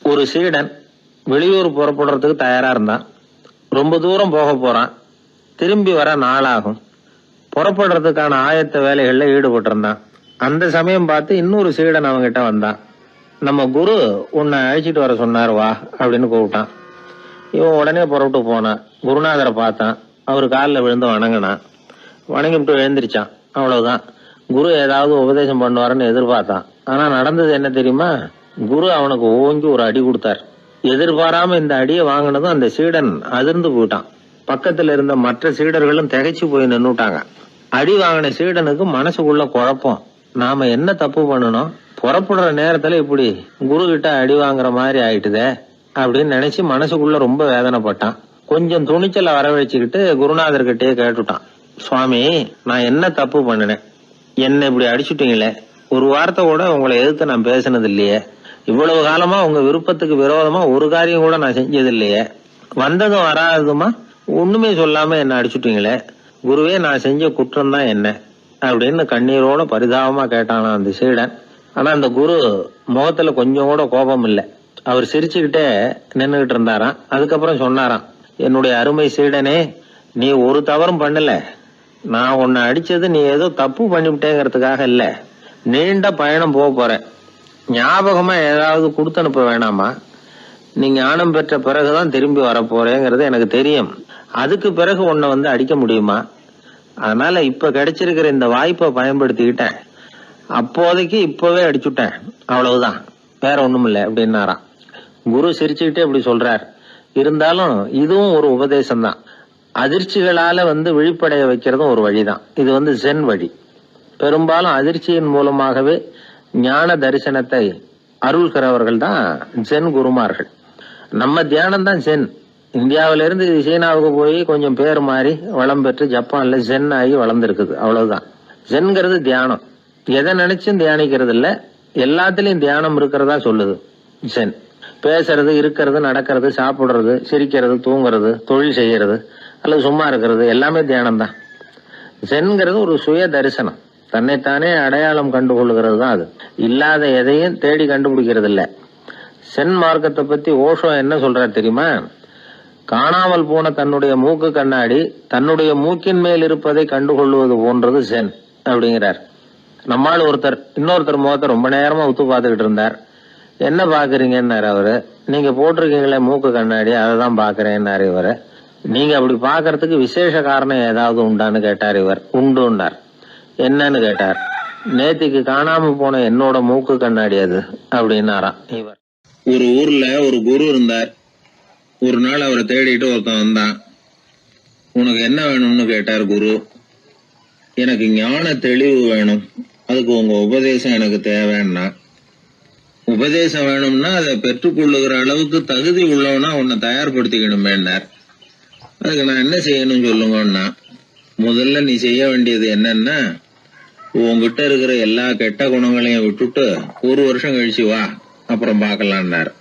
ஒரு சீடன் வெளியூர் புறப்படுறதுக்கு தயாரா இருந்தான். ரொம்ப தூரம் போக போறான். திரும்பி வர நாளாகும். புறப்படுறதுக்கான ஆயத்த வேலைகள்ல ஈடுபட்டு இருந்தான். அந்த சமயம் பார்த்து இன்னொரு சீடன் அவங்கிட்ட வந்தான். நம்ம குரு உன்னை அழைச்சிட்டு வர சொன்னார், வா அப்படின்னு கூப்பிட்டான். இவன் உடனே புறப்பட்டு போனான். குருநாதரை பார்த்தான். அவர் காலில் விழுந்து வணங்கினான். வணங்கிவிட்டு எழுந்திரிச்சான். அவ்வளவுதான். குரு ஏதாவது உபதேசம் பண்ணுவாருன்னு எதிர்பார்த்தான். ஆனா நடந்தது என்ன தெரியுமா? குரு அவனுக்கு ஓங்கி ஒரு அடி கொடுத்தார். எதிர்பாராம இந்த அடியை வாங்கினதும் அந்த சீடன் அதிர்ந்து போயிட்டான். பக்கத்துல இருந்த மற்ற சீடர்களும் திகைச்சு போய் நின்னுட்டாங்க. அடி வாங்கின சீடனுக்கு மனசுக்குள்ள குழப்பம். நாம என்ன தப்பு பண்ணணும், புறப்படுற நேரத்துல இப்படி குரு கிட்ட அடி வாங்குற மாதிரி ஆயிட்டுதே அப்படின்னு நினைச்சு மனசுக்குள்ள ரொம்ப வேதனைப்பட்டான். கொஞ்சம் துணிச்சலை வரவழைச்சுக்கிட்டு குருநாதர்கிட்டயே கேட்டுட்டான், சுவாமி, நான் என்ன தப்பு பண்ணினேன்? என்ன இப்படி அடிச்சுட்டீங்களே. ஒரு வார்த்தை கூட உங்களை எதிர்த்து நான் பேசினது இல்லையே. இவ்வளவு காலமா உங்க விருப்பத்துக்கு விரோதமா ஒரு காரியம் கூட நான் செஞ்சது இல்லையே. வந்ததும் வராததுமா ஒண்ணுமே சொல்லாம என்ன அடிச்சுட்டீங்களே. குருவே, நான் செஞ்ச குற்றம் தான் என்ன அப்படின்னு கண்ணீரோட பரிதாபமா கேட்டானா அந்த சீடன். ஆனா அந்த குரு முகத்துல கொஞ்சம் கூட கோபம் இல்லை. அவர் சிரிச்சுக்கிட்டே நின்னுகிட்டு இருந்தாராம். அதுக்கப்புறம் சொன்னாராம், என்னுடைய அருமை சீடனே, நீ ஒரு தவறும் பண்ணல. நான் உன்னை அடிச்சது நீ ஏதோ தப்பு பண்ணிவிட்டேங்கிறதுக்காக இல்ல. நீண்ட பயணம் போக போறேன். ஞாபகமா ஏதாவது கொடுத்து அனுப்ப வேணாமா? நீ ஞானம் பெற்ற பிறகுதான் திரும்பி வர போறேங்கிறது எனக்கு தெரியும். அதுக்கு பிறகு உன்னை வந்து அடிக்க முடியுமா? அதனால இப்ப கிடைச்சிருக்கிற இந்த வாய்ப்பை பயன்படுத்திக்கிட்டேன். அப்போதைக்கு இப்பவே அடிச்சுட்டேன், அவ்வளவுதான், வேற ஒண்ணும் இல்லை அப்படின்னாராம். குரு சிரிச்சுக்கிட்டே இப்படி சொல்றார். இருந்தாலும் இதுவும் ஒரு உபதேசம் தான். அதிர்ச்சிகளால விழிப்படைய வைக்கிறதும் ஒரு வழிதான். இது ஜென் வழி. பெரும்பாலும் அதிர்ச்சியின் மூலமாகவே ஞான தரிசனத்தை அருள்கிறவர்கள் தான் ஜென் குருமார்கள். நம்ம தியானம் தான் ஜென். இந்தியாவில இருந்து சீனாவுக்கு போய் கொஞ்சம் பேர் மாறி வளம் பெற்று ஜப்பான்ல ஜென் ஆகி வளர்ந்துருக்குது, அவ்வளவுதான். ஜென்கிறது தியானம். எதை நினைச்சும் தியானிக்கிறது இல்ல, எல்லாத்திலையும் தியானம் இருக்கிறதா சொல்லுது ஜென். பேசுறது, இருக்கிறது, நடக்கிறது, சாப்பிடுறது, சிரிக்கிறது, தூங்குறது, தொழில் செய்யறது அல்லது சும்மா இருக்கிறது எல்லாமே தியானம் தான். ஜென்கிறது ஒரு சுய தரிசனம். தன்னைத்தானே அடையாளம் கண்டுகொள்ளுகிறது தான் அது. இல்லாத எதையும் தேடி கண்டுபிடிக்கிறது இல்ல. சென் மார்க்கத்தை பத்தி ஓஷோ என்ன சொல்றாரு தெரியுமா? காணாமல் போன தன்னுடைய மூக்கு கண்ணாடி தன்னுடைய மூக்கின் மேல் இருப்பதை கண்டுகொள்வது போன்றது சென் அப்படிங்கிறார். நம்மால் ஒருத்தர் இன்னொருத்தர் முகத்தை ரொம்ப நேரமா உத்து பார்த்துக்கிட்டு இருந்தார். என்ன பாக்குறீங்கன்னாரு அவரு. நீங்க போட்டிருக்கீங்களே மூக்கு கண்ணாடி, அதை தான் பாக்குறேன்னாரு இவரு. நீங்க அப்படி பாக்குறதுக்கு விசேஷ காரணம் ஏதாவது உண்டான்னு கேட்டார் இவர். உண்டுன்னார். என்னன்னு கேட்டார். நேத்திக்கு காணாம போன என்னோட மூக்கு கண்ணாடி அது அப்படின்னாராம் இவர். ஒரு ஊர்ல ஒரு குரு இருந்தார். ஒரு நாள் அவரை தேடிட்டு ஒருத்தன் வந்தான். உனக்கு என்ன வேணும்னு கேட்டார் குரு. எனக்கு ஞான தெளிவு வேணும், அதுக்கு உங்க உபதேசம் எனக்கு தேவைன்னா. உபதேசம் வேணும்னா அதை பெற்றுக்கொள்ளுகிற அளவுக்கு தகுதி உள்ளவனா உன்னை தயார்படுத்திக்கணுமேன்னார். அதுக்கு நான் என்ன செய்யணும் சொல்லுங்கன்னா, முதல்ல நீ செய்ய வேண்டியது என்னன்னா, உங்ககிட்ட இருக்கிற எல்லா கெட்ட குணங்களையும் விட்டுட்டு 1 வருஷம் கழிச்சு வா, அப்புறம் பாக்கலான்னாரு.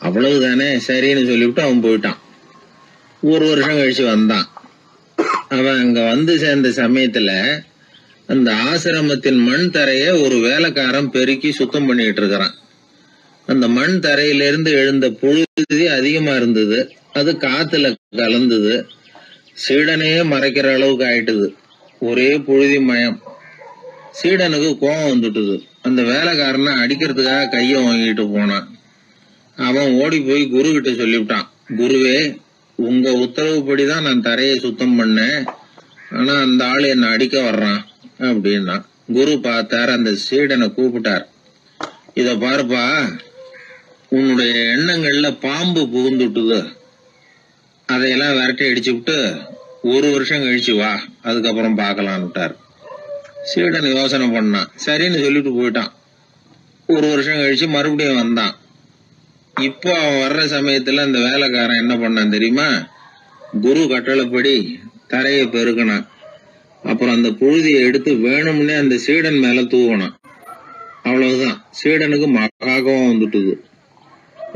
அவ்வளவுதானே, சரின்னு சொல்லிவிட்டு அவன் போயிட்டான். 1 வருஷம் கழிச்சு வந்தான். அவன் அங்க சேர்ந்த சமயத்துல அந்த ஆசிரமத்தின் மண் தரைய ஒரு வேலைக்காரன் பெருக்கி சுத்தம் பண்ணிட்டு இருக்கிறான். அந்த மண் தரையிலிருந்து எழுந்த புழுதி அதிகமா இருந்தது. அது காத்துல கலந்தது. சீடனையே மறைக்கிற அளவுக்கு ஆயிட்டுது. ஒரே புழுதி மயம். சீடனுக்கு கோபம் வந்துட்டுது. அந்த வேலைக்காரனை அடிக்கிறதுக்காக கைய வாங்கிட்டு போனான். அவன் ஓடி போய் குரு கிட்ட சொல்லிவிட்டான், குருவே, உங்க உத்தரவுப்படிதான் நான் தரையை சுத்தம் பண்ணேன், ஆனா அந்த ஆளு என்ன அடிக்க வர்றான் அப்படின்னா. குரு பார்த்தார். அந்த சீடனை கூப்பிட்டார். இத பாருப்பா, உன்னுடைய எண்ணங்கள்ல பாம்பு புகுந்துட்டுது. அதையெல்லாம் விரட்டி அடிச்சு விட்டு 1 வருஷம் கழிச்சு வா, அதுக்கப்புறம் பாக்கலான்னுட்டார். சீடன் யோசனை பண்ணான். சரின்னு சொல்லிட்டு போயிட்டான். 1 வருஷம் கழிச்சு மறுபடியும் வந்தான். இப்போ அவன் வர்ற சமயத்துல அந்த வேலைக்காரன் என்ன பண்ணான் தெரியுமா? குரு கட்டளைப்படி தரையை பெருக்கினான். அப்புறம் அந்த புழுதியை எடுத்து வேணும்னே அந்த சீடன் மேல தூவனான். அவ்வளவுதான். சீடனுக்கு மகாகம் வந்துட்டுது.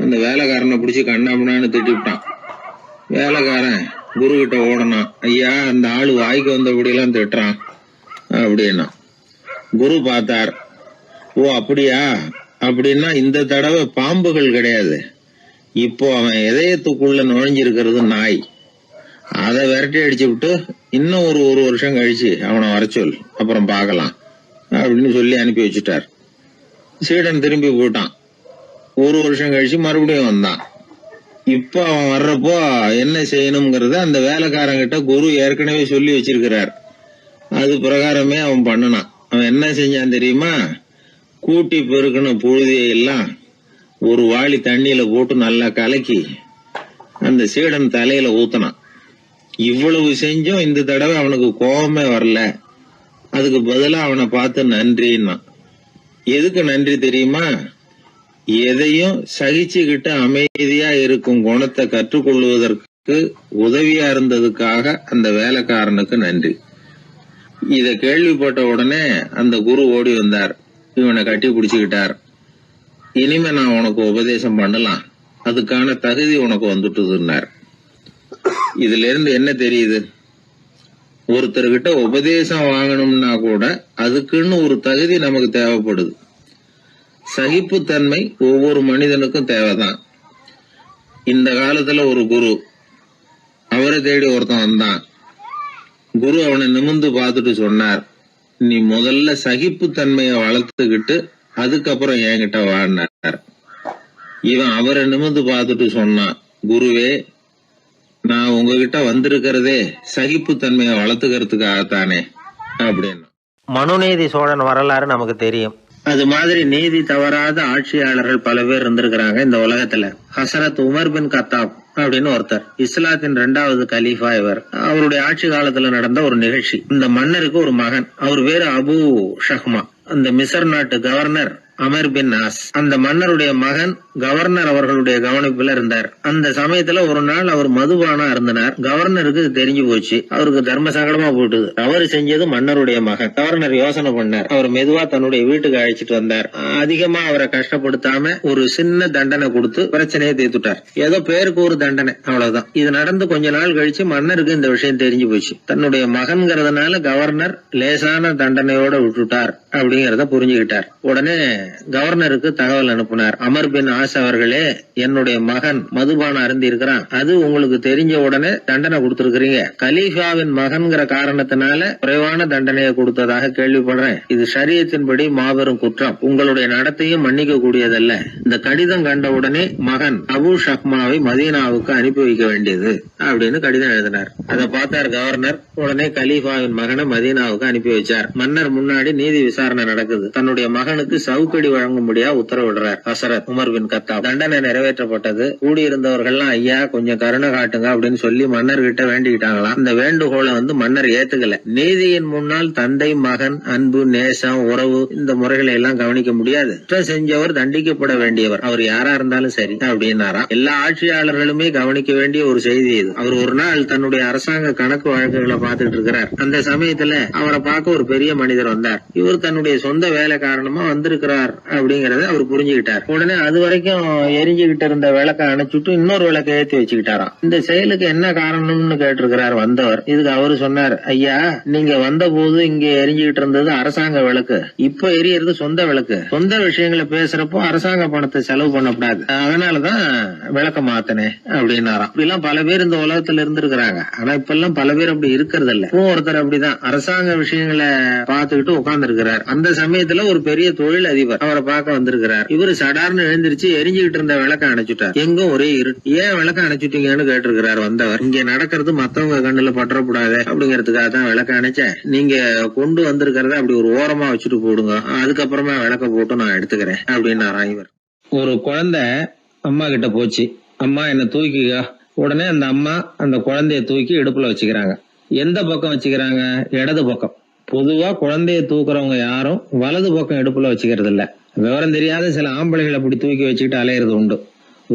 அந்த வேலைக்காரனை பிடிச்சி கண்ணாமண்ணான்னு திட்டிவிட்டான். வேலைக்காரன் குரு கிட்ட ஓடனான். ஐயா, அந்த ஆளு வாய்க்கு வந்தபடியெல்லாம் திட்டுறான் அப்படின்னா. குரு பார்த்தார். ஓ அப்படியா, அப்படின்னா இந்த தடவை பாம்புகள் கிடையாது, இப்போ அவன் இதயத்துக்குள்ள நுழைஞ்சிருக்கிறது நாய். அதை விரட்டி அடிச்சு விட்டு இன்னும் ஒரு வருஷம் கழிச்சு அவனை வர சொல், அப்புறம் பார்க்கலாம் அப்படின்னு சொல்லி அனுப்பி வச்சுட்டார். சீடன் திரும்பி போயிட்டான். ஒரு வருஷம் கழிச்சு மறுபடியும் வந்தான். இப்ப அவன் வர்றப்போ என்ன செய்யணுங்கிறத அந்த வேலைக்காரங்கிட்ட குரு ஏற்கனவே சொல்லி வச்சிருக்கிறார். அது பிரகாரமே அவன் பண்ணனான். அவன் என்ன செஞ்சான் தெரியுமா? கூட்டி பெருக்கின புழுதியை எல்லாம் ஒரு வாளி தண்ணியில போட்டு நல்லா கலக்கி அந்த சீடன் தலையில ஊத்தினான். இவ்வளவு செஞ்சும் இந்த தடவை அவனுக்கு கோபமே வரல. அதுக்கு பதிலா அவனை பார்த்து நன்றின்னா. எதுக்கு நன்றி தெரியுமா? எதையும் சகிச்சுக்கிட்டு அமைதியா இருக்கும் குணத்தை கற்றுக்கொள்வதற்கு உதவியா இருந்ததுக்காக அந்த வேலைக்காரனுக்கு நன்றி. இத கேள்விப்பட்ட உடனே அந்த குரு ஓடி வந்தார். இவனை கட்டி பிடிச்சுக்கிட்டார். இனிமே நான் உனக்கு உபதேசம் பண்ணலாம், அதுக்கான தகுதி உனக்கு வந்துட்டுதுன்னார். இதுல இருந்து என்ன தெரியுது? ஒருத்தர்கிட்ட உபதேசம் வாங்கணும்னா கூட அதுக்குன்னு ஒரு தகுதி நமக்கு தேவைப்படுது. சகிப்புத்தன்மை ஒவ்வொரு மனிதனுக்கும் தேவைதான். இந்த காலத்துல ஒரு குரு, அவரை தேடி ஒருத்தன் வந்தான். குரு அவனை நிமிர்ந்து பார்த்துட்டு சொன்னார், நீ முதல்ல சகிப்புத்தன்மையை வளர்த்துக்கிட்டு அதுக்கப்புறம் என்கிட்ட வாழ்னார். இவன் அவரை நிமிர்ந்து பார்த்துட்டு சொன்னான், குருவே, நான் உங்ககிட்ட வந்திருக்கிறதே சகிப்புத்தன்மையை வளர்த்துக்கிறதுக்காகத்தானே அப்படின்னு. மனுநீதி சோழன் வரலாறு நமக்கு தெரியும். அது மாதிரி நீதி தவறாத ஆட்சியாளர்கள் பல பேர் இருந்திருக்கிறாங்க இந்த உலகத்துல. ஹசரத் உமர் பின் கத்தாப் அப்படின்னு ஒருத்தர், இஸ்லாத்தின் 2வது கலீஃபா இவர். அவருடைய ஆட்சி காலத்துல நடந்த ஒரு நிகழ்ச்சி. இந்த மன்னருக்கு ஒரு மகன், அவர் பேரு அபு ஷஹ்மா. அந்த மிசர் நாட்டு கவர்னர் அமர் பின் நாஸ், அந்த மன்னருடைய மகன் கவர்னர் அவர்களுடைய கவனிப்புல இருந்தார். அந்த சமயத்துல ஒரு நாள் அவர் மதுபானா இருந்தனார். கவர்னருக்கு தெரிஞ்சு போச்சு. அவருக்கு தர்ம சங்கடமா போட்டுது. அவர் செஞ்சது மன்னருடைய மகன். கவர்னர் யோசனை பண்ணார். அவர் மெதுவா தன்னுடைய வீட்டுக்கு அழைச்சிட்டு வந்தார். அதிகமா அவரை கஷ்டப்படுத்தாம ஒரு சின்ன தண்டனை கொடுத்து பிரச்சனையை தீர்த்துட்டார். ஏதோ பேருக்கு ஒரு தண்டனை, அவ்வளவுதான். இது நடந்து கொஞ்ச நாள் கழிச்சு மன்னருக்கு இந்த விஷயம் தெரிஞ்சு போச்சு. தன்னுடைய மகன்கிறதுனால கவர்னர் லேசான தண்டனையோட விட்டுட்டார் அப்படிங்கறத புரிஞ்சுக்கிட்டார். உடனே கவர்னருக்கு தகவல் அனுப்பினார். அமர் பின் ஆஸ் அவர்களே, என்னுடைய மகன் மதுபான அருந்தி இருக்கிறான். அது உங்களுக்கு தெரிஞ்ச உடனே தண்டனை கொடுத்திருக்கிறீங்க. கலீஃபாவின் மகன்கிற காரணத்தினால குறைவான தண்டனையை கொடுத்ததாக கேள்விப்படுறேன். இது ஷரியத்தின்படி மாபெரும் குற்றம். உங்களுடைய நடத்தையும் மன்னிக்க கூடியதல்ல. இந்த கடிதம் கண்ட உடனே மகன் அபு ஷஹ்மாவை மதீனாவுக்கு அனுப்பி வைக்க வேண்டியது அப்படின்னு கடிதம் எழுதினார். அதை பார்த்தார் கவர்னர். உடனே கலீஃபாவின் மகனை மதீனாவுக்கு அனுப்பி வச்சார். மன்னர் முன்னாடி நீதி விசாரணை நடக்குது. தன்னுடைய மகனுக்கு சவுக்கடி வழங்கும்படியா உத்தரவிடுறார் ஹசரத் உமர் பின் கத்தாப். தண்டனை நிறைவேற்றப்பட்டது. கூடியிருந்தவர்கள்லாம் ஐயா கொஞ்சம் கருணை காட்டுங்க அப்படின்னு சொல்லி மன்னர்கிட்ட வேண்டிக்கிட்டாங்களாம். இந்த வேண்டுகோளை மன்னர் ஏத்துக்கல. நீதியின் முன்னால் தந்தை மகன் அன்பு நேசம் உறவு இந்த முறைகளை எல்லாம் கவனிக்க முடியாது. குற்றம் செஞ்சவர் தண்டிக்கப்பட வேண்டியவர், அவர் யாரா இருந்தாலும் சரி அப்படின்னாராம். எல்லா ஆட்சியாளர்களுமே கவனிக்க வேண்டிய ஒரு செய்தி இது. அவர் ஒரு நாள் தன்னுடைய அரசாங்க கணக்கு வழக்குகளை பார்த்துட்டு இருக்கிறார். அந்த சமயத்துல அவரை பார்க்க ஒரு பெரிய மனிதர் வந்தார். இவர் தன்னுடைய சொந்த வேலை காரணமா வந்திருக்கிறார் அப்படிங்கறத அவர் புரிஞ்சுக்கிட்டார். உடனே அது வரைக்கும் எரிஞ்சுகிட்டு இருந்த விளக்க அணைச்சுட்டு இன்னொரு விளக்க ஏற்றி வச்சுக்கிட்டாராம். இந்த செயலுக்கு என்ன காரணம்னு கேட்டிருக்கிறார் வந்தவர். இதுக்கு அவரு சொன்னார், ஐயா, நீங்க வந்த போது இங்க எரிஞ்சுகிட்டு இருந்தது அரசாங்க விளக்கு, இப்ப எரியறது சொந்த விளக்கு. சொந்த விஷயங்களை பேசுறப்போ அரசாங்க பணத்தை செலவு பண்ணக்கூடாது, அதனாலதான் விளக்க மாத்தினேன் அப்படின்னாராம். இப்படி எல்லாம் பல பேர் இந்த உலகத்துல இருந்திருக்கிறாங்க. ஆனா இப்ப எல்லாம் பல பேர் அப்படி இருக்கிறது இல்ல. ஒருத்தர் அப்படிதான் அரசாங்க விஷயங்களை பார்த்துக்கிட்டு உட்கார்ந்து இருக்கிறார். அந்த சமயத்துல ஒரு பெரிய தொழில் அதிபர் அவரை பார்க்க வந்திருக்கிறார். இவரு சடார்னு எழுந்திருச்சு எரிஞ்சுகிட்டு இருந்த விளக்க அணைச்சுட்டார். எங்கும் ஒரே இருட்டு. ஏன் விளக்க அணைச்சுட்டீங்கன்னு கேட்டிருக்கிறார் வந்தவர். இங்க நடக்கிறது மத்தவங்க கண்ணுல பற்றக்கூடாது அப்படிங்கறதுக்காக தான் விளக்க அணைச்சேன். நீங்க கொண்டு வந்திருக்கிறத அப்படி ஒரு ஓரமா வச்சுட்டு போடுங்க, அதுக்கப்புறமா விளக்க போட்டு நான் எடுத்துக்கிறேன் அப்படின்னாராம் இவர். ஒரு குழந்தை அம்மா கிட்ட போச்சு, அம்மா என்ன தூக்கிக்க. உடனே அந்த அம்மா அந்த குழந்தைய தூக்கி இடுப்புல வச்சுக்கிறாங்க. எந்த பக்கம் வச்சுக்கிறாங்க? இடது பக்கம். பொதுவா குழந்தைய தூக்குறவங்க யாரும் வலது பக்கம் இடுப்புல வச்சுக்கிறது இல்ல. விவரம் தெரியாத சில ஆம்பளைகளை அப்படி தூக்கி வச்சுக்கிட்டு அலையிறது உண்டு.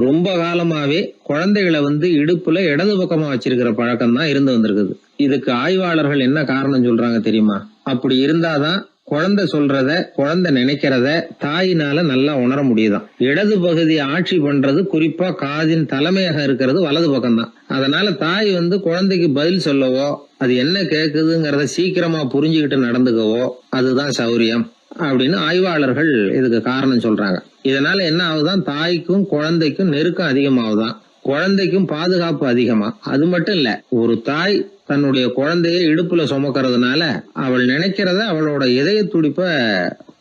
ரொம்ப காலமாவே குழந்தைகளை இடுப்புல இடது பக்கமா வச்சிருக்கிற பழக்கம் தான் இருந்து வந்திருக்குது. இதுக்கு ஆய்வாளர்கள் என்ன காரணம் சொல்றாங்க தெரியுமா? அப்படி இருந்தாதான் குழந்தை சொல்றத குழந்தை நினைக்கிறத தாயினால நல்லா உணர முடியுதாம். இடது பகுதி ஆட்சி பண்றது குறிப்பா காதின் தலைமையாக இருக்கிறது வலது பக்கம் தான். அதனால தாய் குழந்தைக்கு பதில் சொல்லவோ அது என்ன கேக்குதுங்கிறத சீக்கிரமா புரிஞ்சுக்கிட்டு நடந்துக்கவோ அதுதான் சௌரியம். அப்படின்னு ஆய்வாளர்கள் இதுக்கு காரணம் சொல்றாங்க. இதனால என்ன ஆகுதான், தாய்க்கும் குழந்தைக்கும் நெருக்கம் அதிகமாகுதான், குழந்தைக்கும் பாதுகாப்பு அதிகமா. அது மட்டும் இல்ல, ஒரு தாய் தன்னுடைய குழந்தைய இடுப்புல சுமக்கிறதுனால அவள் நினைக்கிறத அவளோட இதய துடிப்ப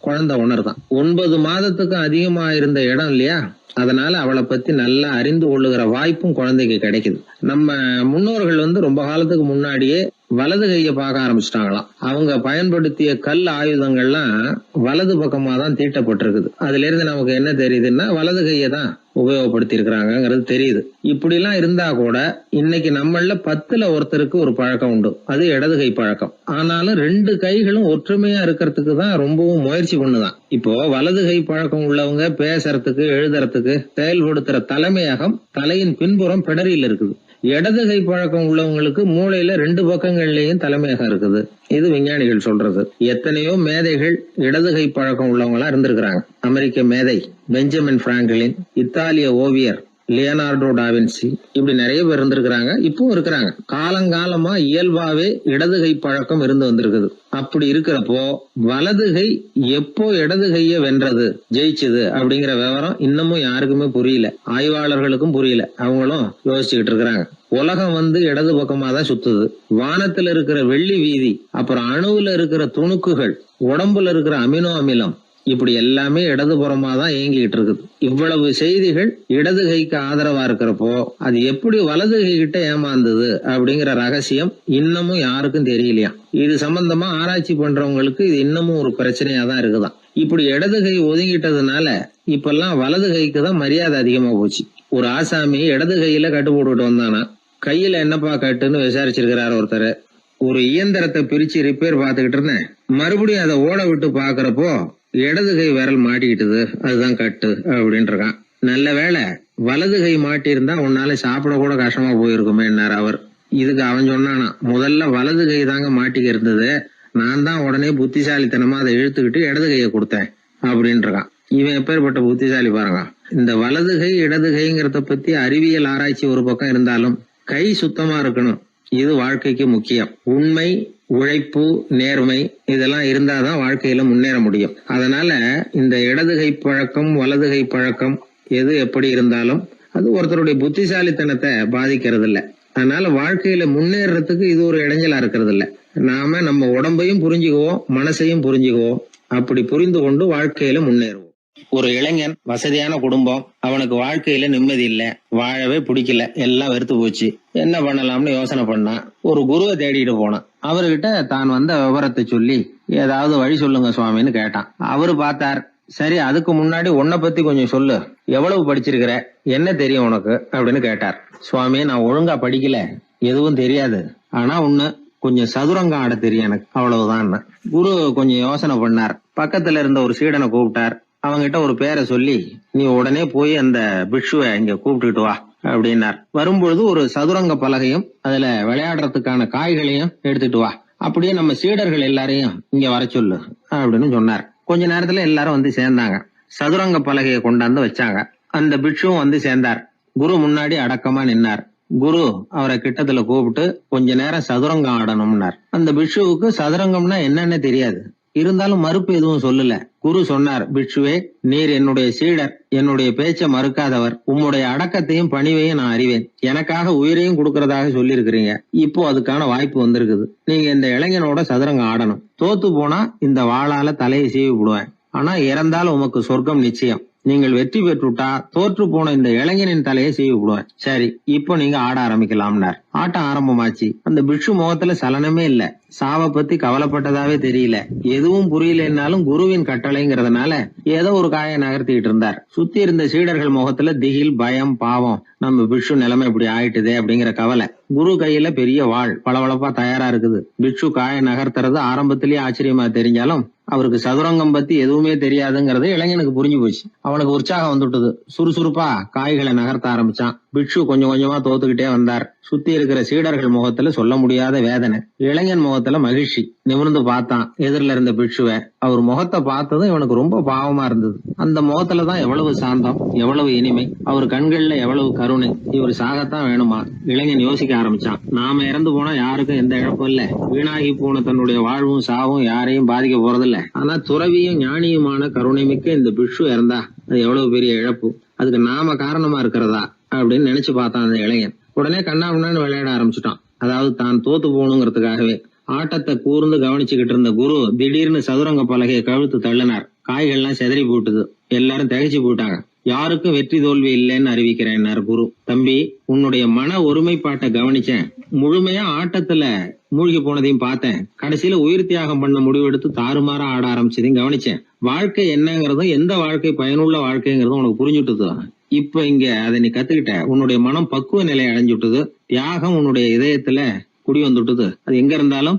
குழந்தை உணர்தான். 9 மாதத்துக்கும் அதிகமா இருந்த இடம் இல்லையா, அதனால அவளை பத்தி நல்லா அறிந்து கொள்ளுகிற வாய்ப்பும் குழந்தைக்கு கிடைக்குது. நம்ம முன்னோர்கள் ரொம்ப காலத்துக்கு முன்னாடியே வலது கையை பார்க்க ஆரம்பிச்சிட்டாங்களாம். அவங்க பயன்படுத்திய கல் ஆயுதங்கள்லாம் வலது பக்கமா தான் தீட்டப்பட்டிருக்குது. அதுல இருந்து நமக்கு என்ன தெரியுதுன்னா, வலது கையை தான் உபயோகப்படுத்தி இருக்கிறாங்கிறது தெரியுது. இப்படி எல்லாம் இருந்தா கூட இன்னைக்கு நம்மள 10ல் ஒருத்தருக்கு ஒரு பழக்கம் உண்டு, அது இடது கை பழக்கம். ஆனாலும் 2 கைகளும் ஒற்றுமையா இருக்கிறதுக்கு தான் ரொம்பவும் முயற்சி பண்ணுதான். இப்போ வலது கை பழக்கம் உள்ளவங்க பேசுறதுக்கு, எழுதுறதுக்கு, செயல்படுத்துற தலைமையகம் தலையின் பின்புறம் பிடரியில் இருக்குது. இடது கை பழக்கம் உள்ளவங்களுக்கு மூளையில 2 பக்கங்கள்லயும் தலைமையகம் இருக்குது. இது விஞ்ஞானிகள் சொல்றது. எத்தனையோ மேதைகள் இடது கை பழக்கம் உள்ளவங்களா இருந்திருக்கிறாங்க. அமெரிக்க மேதை பெஞ்சமின் பிராங்கிலின், இத்தாலிய ஓவியர் லியோனார்டோ டாவின்சி, இப்படி நிறைய பேர் இருந்திருக்கிறாங்க, இப்பவும் இருக்கிறாங்க. காலங்காலமா இயல்பாவே இடது கை பழக்கம் இருந்து வந்திருக்குது. அப்படி இருக்கிறப்போ வலது கை எப்போ இடது கைய வென்றது, ஜெயிச்சது அப்படிங்கிற விவரம் இன்னமும் யாருக்குமே புரியல, ஆய்வாளர்களுக்கும் புரியல. அவங்களும் யோசிச்சுக்கிட்டு இருக்கிறாங்க. உலகம் இடது பக்கமா தான் சுத்துது. வானத்துல இருக்கிற வெள்ளி வீதி, அப்புறம் அணுவுல இருக்கிற துணுக்குகள், உடம்புல இருக்கிற அமினோ அமிலம், இப்படி எல்லாமே இடதுபுறமா தான் இயங்கிட்டு இருக்குது. இவ்வளவு செய்திகள் இடது கைக்கு ஆதரவா இருக்கிறப்போ அது எப்படி வலது கை கிட்ட ஏமாந்தது அப்படிங்கிற ரகசியம் இன்னமும் யாருக்கும் தெரியலையா. இது சம்பந்தமா ஆராய்ச்சி பண்றவங்களுக்கு இது இன்னமும் ஒரு பிரச்சனையா தான் இருக்குதான். இப்படி இடது கை ஒதுங்கிட்டதுனால இப்பெல்லாம் வலது கைக்கு தான் மரியாதை அதிகமா போச்சு. ஒரு ஆசாமி இடது கையில கட்டு போட்டுட்டு வந்தானா, கையில என்னப்பா கட்டுன்னு விசாரிச்சிருக்கிறாரு ஒருத்தர். ஒரு இயந்திரத்தை பிரிச்சு ரிப்பேர் பார்த்துக்கிட்டு இருந்தேன், மறுபடியும் அதை ஓட விட்டு பாக்குறப்போ இடது கை விரல் மாட்டிக்கிட்டது, அதுதான் கட்டு அப்படின்ட்டு இருக்கான். நல்ல வேளை வலது கை மாட்டி இருந்தா உன்னால சாப்பிட கூட கஷ்டமா போயிருக்குமே என்னார் அவர். இதுக்கு அவன் சொன்னானா, முதல்ல வலது கை தாங்க மாட்டிக்க இருந்தது, நான் தான் உடனே புத்திசாலித்தனமா அதை இழுத்துக்கிட்டு இடது கையை கொடுத்தேன் அப்படின்ட்டு இருக்கான். இவன் எப்பேற்பட்ட புத்திசாலி பாருங்க. இந்த வலது கை இடது கைங்கிறத பத்தி அறிவியல் ஆராய்ச்சி ஒரு பக்கம் இருந்தாலும் கை சுத்தமா இருக்கணும், இது வாழ்க்கைக்கு முக்கியம். உண்மை, உழைப்பு, நேர்மை இதெல்லாம் இருந்தாதான் வாழ்க்கையில முன்னேற முடியும். அதனால இந்த இடது கை பழக்கம் வலது கை பழக்கம் எது எப்படி இருந்தாலும் அது ஒருத்தருடைய புத்திசாலித்தனத்தை பாதிக்கிறது இல்ல. அதனால வாழ்க்கையில முன்னேறதுக்கு இது ஒரு இடைஞ்சலா இருக்கிறது இல்ல. நாம நம்ம உடம்பையும் புரிஞ்சுக்குவோம், மனசையும் புரிஞ்சுக்குவோம். அப்படி புரிந்து கொண்டு வாழ்க்கையில முன்னேறுவோம். ஒரு இளைஞன், வசதியான குடும்பம், அவனுக்கு வாழ்க்கையில நிம்மதி இல்ல, வாழவே பிடிக்கல, எல்லாம் வெறுத்து போச்சு. என்ன பண்ணலாம்னு யோசனை பண்ணா ஒரு குருவை தேடிட்டு போனான். அவர்கிட்ட தான் வந்த விவரத்தை சொல்லி ஏதாவது வழி சொல்லுங்க சுவாமின்னு கேட்டான். அவரு பார்த்தார், சரி அதுக்கு முன்னாடி உன்னை பத்தி கொஞ்சம் சொல்லு, எவ்வளவு படிச்சிருக்கிற, என்ன தெரியும் உனக்கு அப்படின்னு கேட்டார். சுவாமி, நான் ஒழுங்கா படிக்கல, எதுவும் தெரியாது, ஆனா ஒண்ணு, கொஞ்சம் சதுரங்கம் ஆட தெரியும் எனக்கு, அவ்வளவுதான். குரு கொஞ்சம் யோசனை பண்ணார். பக்கத்துல இருந்த ஒரு சீடனை கூப்பிட்டார். அவங்கிட்ட ஒரு பேரை சொல்லி, நீ உடனே போய் அந்த பிக்ஷுவை இங்க கூப்பிட்டுட்டு வா அப்படின்னார். வரும்பொழுது ஒரு சதுரங்க பலகையும் அதுல விளையாடுறதுக்கான காய்களையும் எடுத்துட்டு வா, அப்படியே நம்ம சீடர்கள் எல்லாரையும் இங்க வர சொல்லு அப்படின்னு சொன்னார். கொஞ்ச நேரத்துல எல்லாரும் வந்து சேர்ந்தாங்க. சதுரங்க பலகையை கொண்டாந்து வச்சாங்க. அந்த பிக்ஷுவும் சேர்ந்தார். குரு முன்னாடி அடக்கமா நின்னார். குரு அவரை கிட்டத்துல கூப்பிட்டு கொஞ்ச நேரம் சதுரங்கம் ஆடணும்னார். அந்த பிக்ஷுவுக்கு சதுரங்கம்னா என்னன்னு தெரியாது, இருந்தாலும் மறுப்பு எதுவும் சொல்லல. குரு சொன்னார், பிக்ஷுவே, நீர் என்னுடைய சீடர், என்னுடைய பேச்சை மறுக்காதவர், உம்முடைய அடக்கத்தையும் பணிவையும் நான் அறிவேன், எனக்காக உயிரையும் கொடுக்கறதாக சொல்லி இருக்கிறீங்க. இப்போ அதுக்கான வாய்ப்பு வந்திருக்குது. நீங்க இந்த இளைஞனோட சதுரங்கம் ஆடணும். தோத்து போனா இந்த வாளால தலையை சீவி விடுவேன், ஆனா இறந்தாலும் உமக்கு சொர்க்கம் நிச்சயம். நீங்கள் வெற்றி பெற்றுட்டா தோற்று போன இந்த இளைஞனின் தலையை சீவி விடுவேன். சரி, இப்போ நீங்க ஆட ஆரம்பிக்கலாம்னார். ஆட்டம் ஆரம்பமாச்சு. அந்த பிக்ஷு முகத்துல சலனமே இல்ல, சாவை பத்தி கவலைப்பட்டதாவே தெரியல. எதுவும் புரியலன்னாலும் குருவின் கட்டளைங்கிறதுனால ஏதோ ஒரு காயை நகர்த்திட்டு இருந்தார். சுத்தி இருந்த சீடர்கள் முகத்துல திகில், பயம், பாவம், நம்ம பிக்ஷு நிலைமை இப்படி ஆயிட்டுதே அப்படிங்கிற கவலை. குரு கையில பெரிய வாள் பளபளப்பா தயாரா இருக்குது. பிக்ஷு காயை நகர்த்துறது ஆரம்பத்திலேயே ஆச்சரியமா தெரிஞ்சாலும் அவருக்கு சதுரங்கம் பத்தி எதுவுமே தெரியாதுங்கிறது இளைஞனுக்கு புரிஞ்சு போச்சு. அவனுக்கு உற்சாகம் வந்துட்டது. சுறுசுறுப்பா காய்களை நகர்த்த ஆரம்பிச்சான். பிக்ஷு கொஞ்சம் கொஞ்சமா தோத்துக்கிட்டே வந்தார். சுத்தி இருக்கிற சீடர்கள் முகத்துல சொல்ல முடியாத வேதனை. இளைஞன் முகத்துல மகிழ்ச்சி. நிமிர்ந்து பார்த்தான் எதிரில இருந்த பிக்ஷுவை. அவர் முகத்தை பார்த்ததும் இவனுக்கு ரொம்ப பாவமா இருந்தது. அந்த முகத்துலதான் எவ்வளவு சாந்தம், எவ்வளவு இனிமை, அவர் கண்கள்ல எவ்வளவு கருணை. இவர் சாகத்தான் வேணுமா? இளைஞன் யோசிக்க ஆரம்பிச்சான். நாம இறந்து போனா யாருக்கும் எந்த இழப்பும் இல்ல. வீணாகி போன தன்னுடைய வாழ்வும் சாவும் யாரையும் பாதிக்க போறதில்ல. ஆனா துறவியும் ஞானியுமான கருணை மிக்க இந்த பிக்ஷு இறந்தா அது எவ்வளவு பெரிய இழப்பு. அதுக்கு நாம காரணமா இருக்கிறதா அப்படின்னு நினைச்சு பார்த்தான் அந்த இளைஞன். உடனே கண்ணாமண்ணான்னு விளையாட ஆரம்பிச்சுட்டான். அதாவது தான் தோத்து போகணுங்கிறதுக்காகவே. ஆட்டத்தை கூர்ந்து கவனிச்சுக்கிட்டு இருந்த குரு திடீர்னு சதுரங்க பலகையை கழுத்து தள்ளினார். காய்கள்லாம் செதறி போட்டுது. எல்லாரும் திகைச்சு போயிட்டாங்க. யாருக்கும் வெற்றி தோல்வி இல்லைன்னு அறிவிக்கிறேன் குரு. தம்பி, உன்னுடைய மன ஒருமைப்பாட்டை கவனிச்சேன். முழுமையா ஆட்டத்துல மூழ்கி போனதையும் பார்த்தேன். கடைசியில உயிர் தியாகம் பண்ண முடிவெடுத்து தாறுமாறா ஆட ஆரம்பிச்சதையும் கவனிச்சேன். வாழ்க்கை என்னங்கிறதும் எந்த வாழ்க்கை பயனுள்ள வாழ்க்கைங்கிறதும் உனக்கு புரிஞ்சுட்டுது. இப்ப இங்க அதை நீ கத்துக்கிட்ட. உன்னுடைய மனம் பக்குவ நிலையை அடைஞ்சுட்டுது. தியாகம் உன்னுடைய இதயத்துல குடி வந்துட்டுது. அது எங்க இருந்தாலும்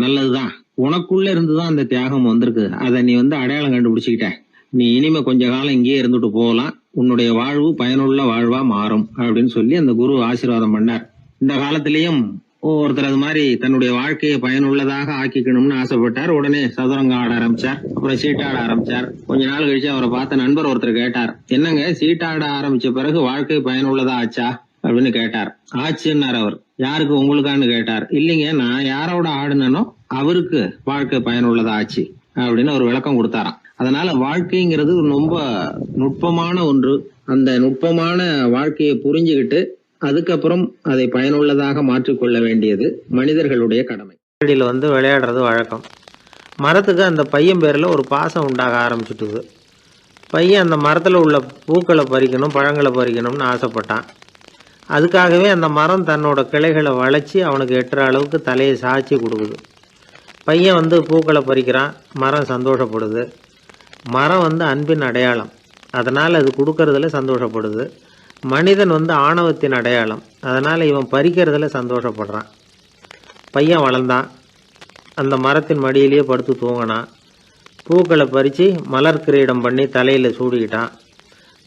நல்லதுதான். உனக்குள்ள இருந்துதான் அந்த தியாகம் வந்திருக்கு. அதை நீ அடையாளம் கண்டுபிடிச்சுக்கிட்ட. நீ இனிமே கொஞ்ச காலம் இங்கேயே இருந்துட்டு போகலாம். உன்னுடைய வாழ்வு பயனுள்ள வாழ்வா மாறும் அப்படின்னு சொல்லி அந்த குரு ஆசீர்வாதம் பண்ணார். இந்த காலத்திலயும் ஒருத்தர் அது மாதிரி தன்னுடைய வாழ்க்கையை பயனுள்ளதாக ஆக்கிக்கணும்னு ஆசைப்பட்டார். உடனே சதுரங்கம் ஆட ஆரம்பிச்சார். அப்புறம் சீட்டாட ஆரம்பிச்சார். கொஞ்ச நாள் கழிச்சு அவரை பார்த்த நண்பர் ஒருத்தர் கேட்டார், என்னங்க சீட்டாட ஆரம்பிச்ச பிறகு வாழ்க்கை பயனுள்ளதா ஆச்சா அப்படின்னு கேட்டார். ஆச்சுன்னார் அவர். யாருக்கு, உங்களுக்கான்னு கேட்டார். இல்லைங்க, நான் யாரோட ஆடுனனோ அவருக்கு வாழ்க்கை பயனுள்ளதா ஆச்சு அப்படின்னு ஒரு விளக்கம் கொடுத்தாராம். அதனால வாழ்க்கைங்கிறது ரொம்ப நுட்பமான ஒன்று. அந்த நுட்பமான வாழ்க்கையை புரிஞ்சுக்கிட்டு அதுக்கப்புறம் அதை பயனுள்ளதாக மாற்றிக்கொள்ள வேண்டியது மனிதர்களுடைய கடமை. விளையாடுறது வழக்கம். மரத்துக்கு அந்த பையன் பேரில் ஒரு பாசம் உண்டாக ஆரம்பிச்சுட்டுது. பையன் அந்த மரத்தில் உள்ள பூக்களை பறிக்கணும், பழங்களை பறிக்கணும்னு ஆசைப்பட்டான். அதுக்காகவே அந்த மரம் தன்னோட கிளைகளை வளைச்சி அவனுக்கு எட்டுற அளவுக்கு தலையை சாய்ச்சி கொடுக்குது. பையன் பூக்களை பறிக்கிறான். மரம் சந்தோஷப்படுது. மரம் அன்பின் அடையாளம். அதனால் அது கொடுக்கறதுல சந்தோஷப்படுது. மனிதன் ஆணவத்தின் அடையாளம். அதனால் இவன் பறிக்கிறதுல சந்தோஷப்படுறான். பையன் வளர்ந்தான். அந்த மரத்தின் மடியிலேயே படுத்து தூங்கினான். பூக்களை பறித்து மலர் கிரீடம் பண்ணி தலையில் சூடிக்கிட்டான்.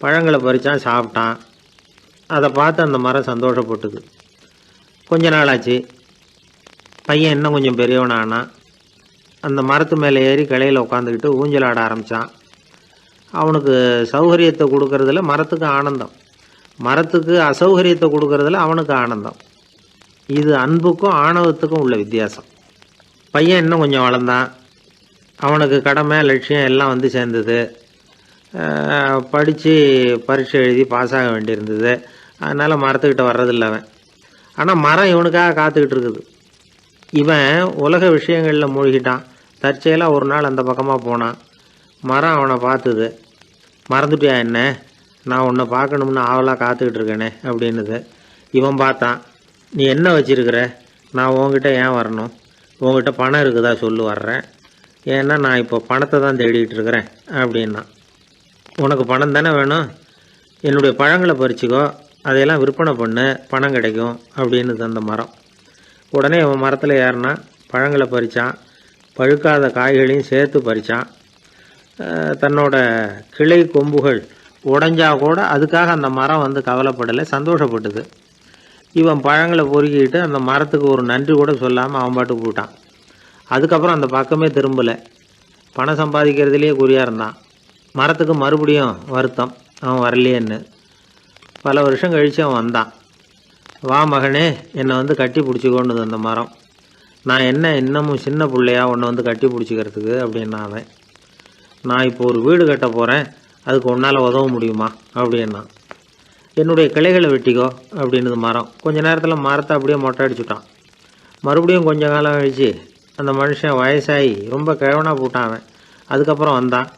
பழங்களை பறித்தான், சாப்பிட்டான். அதை பார்த்து அந்த மரம் சந்தோஷப்பட்டுது. கொஞ்ச நாளாச்சு. பையன் இன்னும் கொஞ்சம் பெரியவனானான். அந்த மரத்து மேலே ஏறி கிளையில் உட்காந்துக்கிட்டு ஊஞ்சல் ஆட ஆரம்பித்தான். அவனுக்கு சௌகரியத்தை கொடுக்கறதுல மரத்துக்கு ஆனந்தம், மரத்துக்கு அசௌகரியத்தை கொடுக்கறதுல அவனுக்கு ஆனந்தம். இது அன்புக்கும் ஆணவத்துக்கும் உள்ள வித்தியாசம். பையன் இன்னும் கொஞ்சம் வளர்ந்தான். அவனுக்கு கடமை, லட்சியம் எல்லாம் சேர்ந்தது. படித்து பரீட்சை எழுதி பாஸ் ஆக வேண்டியிருந்தது. அதனால் மரத்துக்கிட்ட வர்றதில்லை அவன். ஆனால் மரம் இவனுக்காக காத்துக்கிட்டு இருக்குது. இவன் உலக விஷயங்களில் மூழ்கிட்டான். தற்செயலாக ஒரு நாள் அந்த பக்கமாக போனான். மரம் அவனை பார்த்துது. மறந்துட்டியா என்ன, நான் உன்னை பார்க்கணும்னு ஆவலாக காத்துக்கிட்டு இருக்கேனே அப்படின்னுது. இவன் பார்த்தான். நீ என்ன வச்சிருக்கிற, நான் உங்ககிட்ட ஏன் வரணும், உங்ககிட்ட பணம் இருக்குதா சொல்லு, வர்றேன். ஏன்னா நான் இப்போ பணத்தை தான் தேடிக்கிட்டு இருக்கிறேன் அப்படின்னா. உனக்கு பணம் தானே வேணும், என்னுடைய பழங்களை பறிச்சுக்கோ, அதையெல்லாம் விற்பனை பண்ணு, பணம் கிடைக்கும் அப்படின்னுது அந்த மரம். உடனே அவன் மரத்தில் ஏறினா, பழங்களை பறித்தான். பழுக்காத காய்களையும் சேர்த்து பறித்தான். தன்னோட கிளை கொம்புகள் உடைஞ்சா கூட அதுக்காக அந்த மரம் கவலைப்படலை, சந்தோஷப்பட்டுது. இவன் பழங்களை பொறுக்கிட்டு அந்த மரத்துக்கு ஒரு நன்றி கூட சொல்லாமல் அவன் பாட்டு போட்டான். அதுக்கப்புறம் அந்த பக்கமே திரும்பலை. பணம் சம்பாதிக்கிறதுலேயே குறியாக இருந்தான். மரத்துக்கு மறுபடியும் வருத்தம், அவன் வரலையேன்னு. பல வருஷம் கழித்து அவன் வந்தான். வா மகனே, என்னை கட்டி பிடிச்சிக்கொண்டுது அந்த மரம். நான் என்ன இன்னமும் சின்ன பிள்ளையா உன்னை கட்டி பிடிச்சிக்கிறதுக்கு அப்படின்னா அவன். நான் இப்போ ஒரு வீடு கட்ட போகிறேன், அதுக்கு உன்னால் உதவ முடியுமா அப்படின்னா. என்னுடைய கிளைகளை வெட்டிக்கோ அப்படின்னுது மரம். கொஞ்ச நேரத்தில் மரத்தை அப்படியே மொட்டை அடிச்சுட்டான். மறுபடியும் கொஞ்ச காலம் கழிச்சு அந்த மனுஷன் வயசாகி ரொம்ப கிழவனாக போட்டான் அவன். அதுக்கப்புறம் வந்தான்.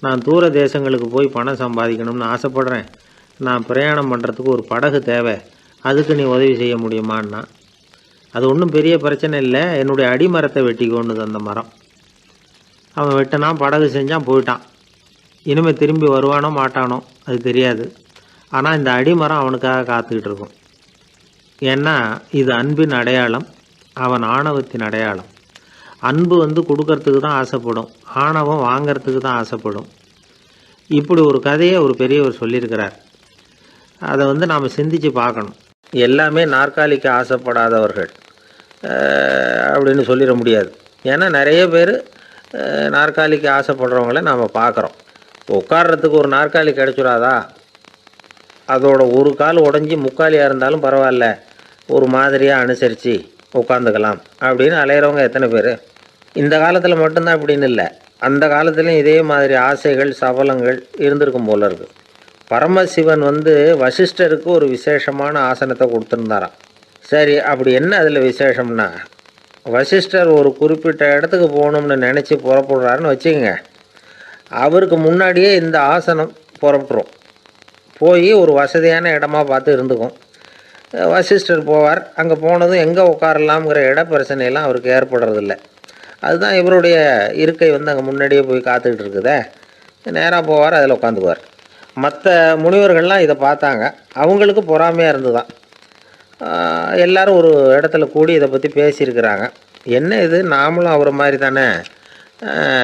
நான் தூர தேசங்களுக்கு போய் பணம் சம்பாதிக்கணும்னு ஆசைப்படுறேன். நான் பிரயாணம் பண்ணுறதுக்கு ஒரு படகு தேவை, அதுக்கு நீ உதவி செய்ய முடியுமான்னா. அது ஒன்றும் பெரிய பிரச்சனை இல்லை, என்னுடைய அடிமரத்தை வெட்டிக்கோன்னுது அந்த மரம். அவன் வெட்டினான், படகு செஞ்சான், போயிட்டான். இனிமேல் திரும்பி வருவானோ மாட்டானோ அது தெரியாது. ஆனால் இந்த அடிமரம் அவனுக்காக காத்துக்கிட்டு இருக்கும். ஏன்னா இது அன்பின் அடையாளம், அவன் ஆணவத்தின் அடையாளம். அன்பு கொடுக்கறதுக்கு தான் ஆசைப்படும், ஆணவம் வாங்கிறதுக்கு தான் ஆசைப்படும். இப்படி ஒரு கதையை ஒரு பெரியவர் சொல்லியிருக்கிறார். அதை நாம் சிந்திச்சு பார்க்கணும். எல்லாமே நாற்காலிக்கு ஆசைப்படாதவர்கள் அப்படின்னு சொல்லிட முடியாது. ஏன்னா நிறைய பேர் நாற்காலிக்கு ஆசைப்படுறவங்கள நாம் பார்க்குறோம். உட்கார்றதுக்கு ஒரு நாற்காலி கிடச்சிடாதா, அதோட ஒரு கால் உடஞ்சி முக்காலியாக இருந்தாலும் பரவாயில்ல, ஒரு மாதிரியாக அனுசரித்து உட்காந்துக்கலாம் அப்படின்னு அலையிறவங்க எத்தனை பேர்? இந்த காலத்தில் மட்டும்தான் அப்படின்னு இல்லை, அந்த காலத்துலேயும் இதே மாதிரி ஆசைகள் சபலங்கள் இருந்திருக்கும் போல இருக்குது. பரமசிவன் வசிஷ்டருக்கு ஒரு விசேஷமான ஆசனத்தை கொடுத்துருந்தாராம். சரி, அப்படி என்ன அதில் விசேஷம்னா, வசிஷ்டர் ஒரு குறிப்பிட்ட இடத்துக்கு போகணும்னு நினச்சி புறப்படுறாருன்னு வச்சுக்கோங்க. அவருக்கு முன்னாடியே இந்த ஆசனம் புறப்பட்டுரும். போய் ஒரு வசதியான இடமா பார்த்து இருந்துக்கும். வசிஷ்டர் போவார். அங்கே போனதும் எங்கே உட்காரலாம்ங்கிற இட பிரச்சனையெல்லாம் அவருக்கு ஏற்படுறதில்ல. அதுதான் இவருடைய இருக்கை அங்கே முன்னாடியே போய் காத்துக்கிட்டு இருக்குதே. நேராக போவார், அதில் உட்காந்துக்குவார். மற்ற முனிவர்கள்லாம் இதை பார்த்தாங்க. அவங்களுக்கு பொறாமையாக இருந்துதான். எல்லாரும் ஒரு இடத்துல கூடி இதை பற்றி பேசியிருக்கிறாங்க. என்ன இது, நாமளும் அவரை மாதிரி தானே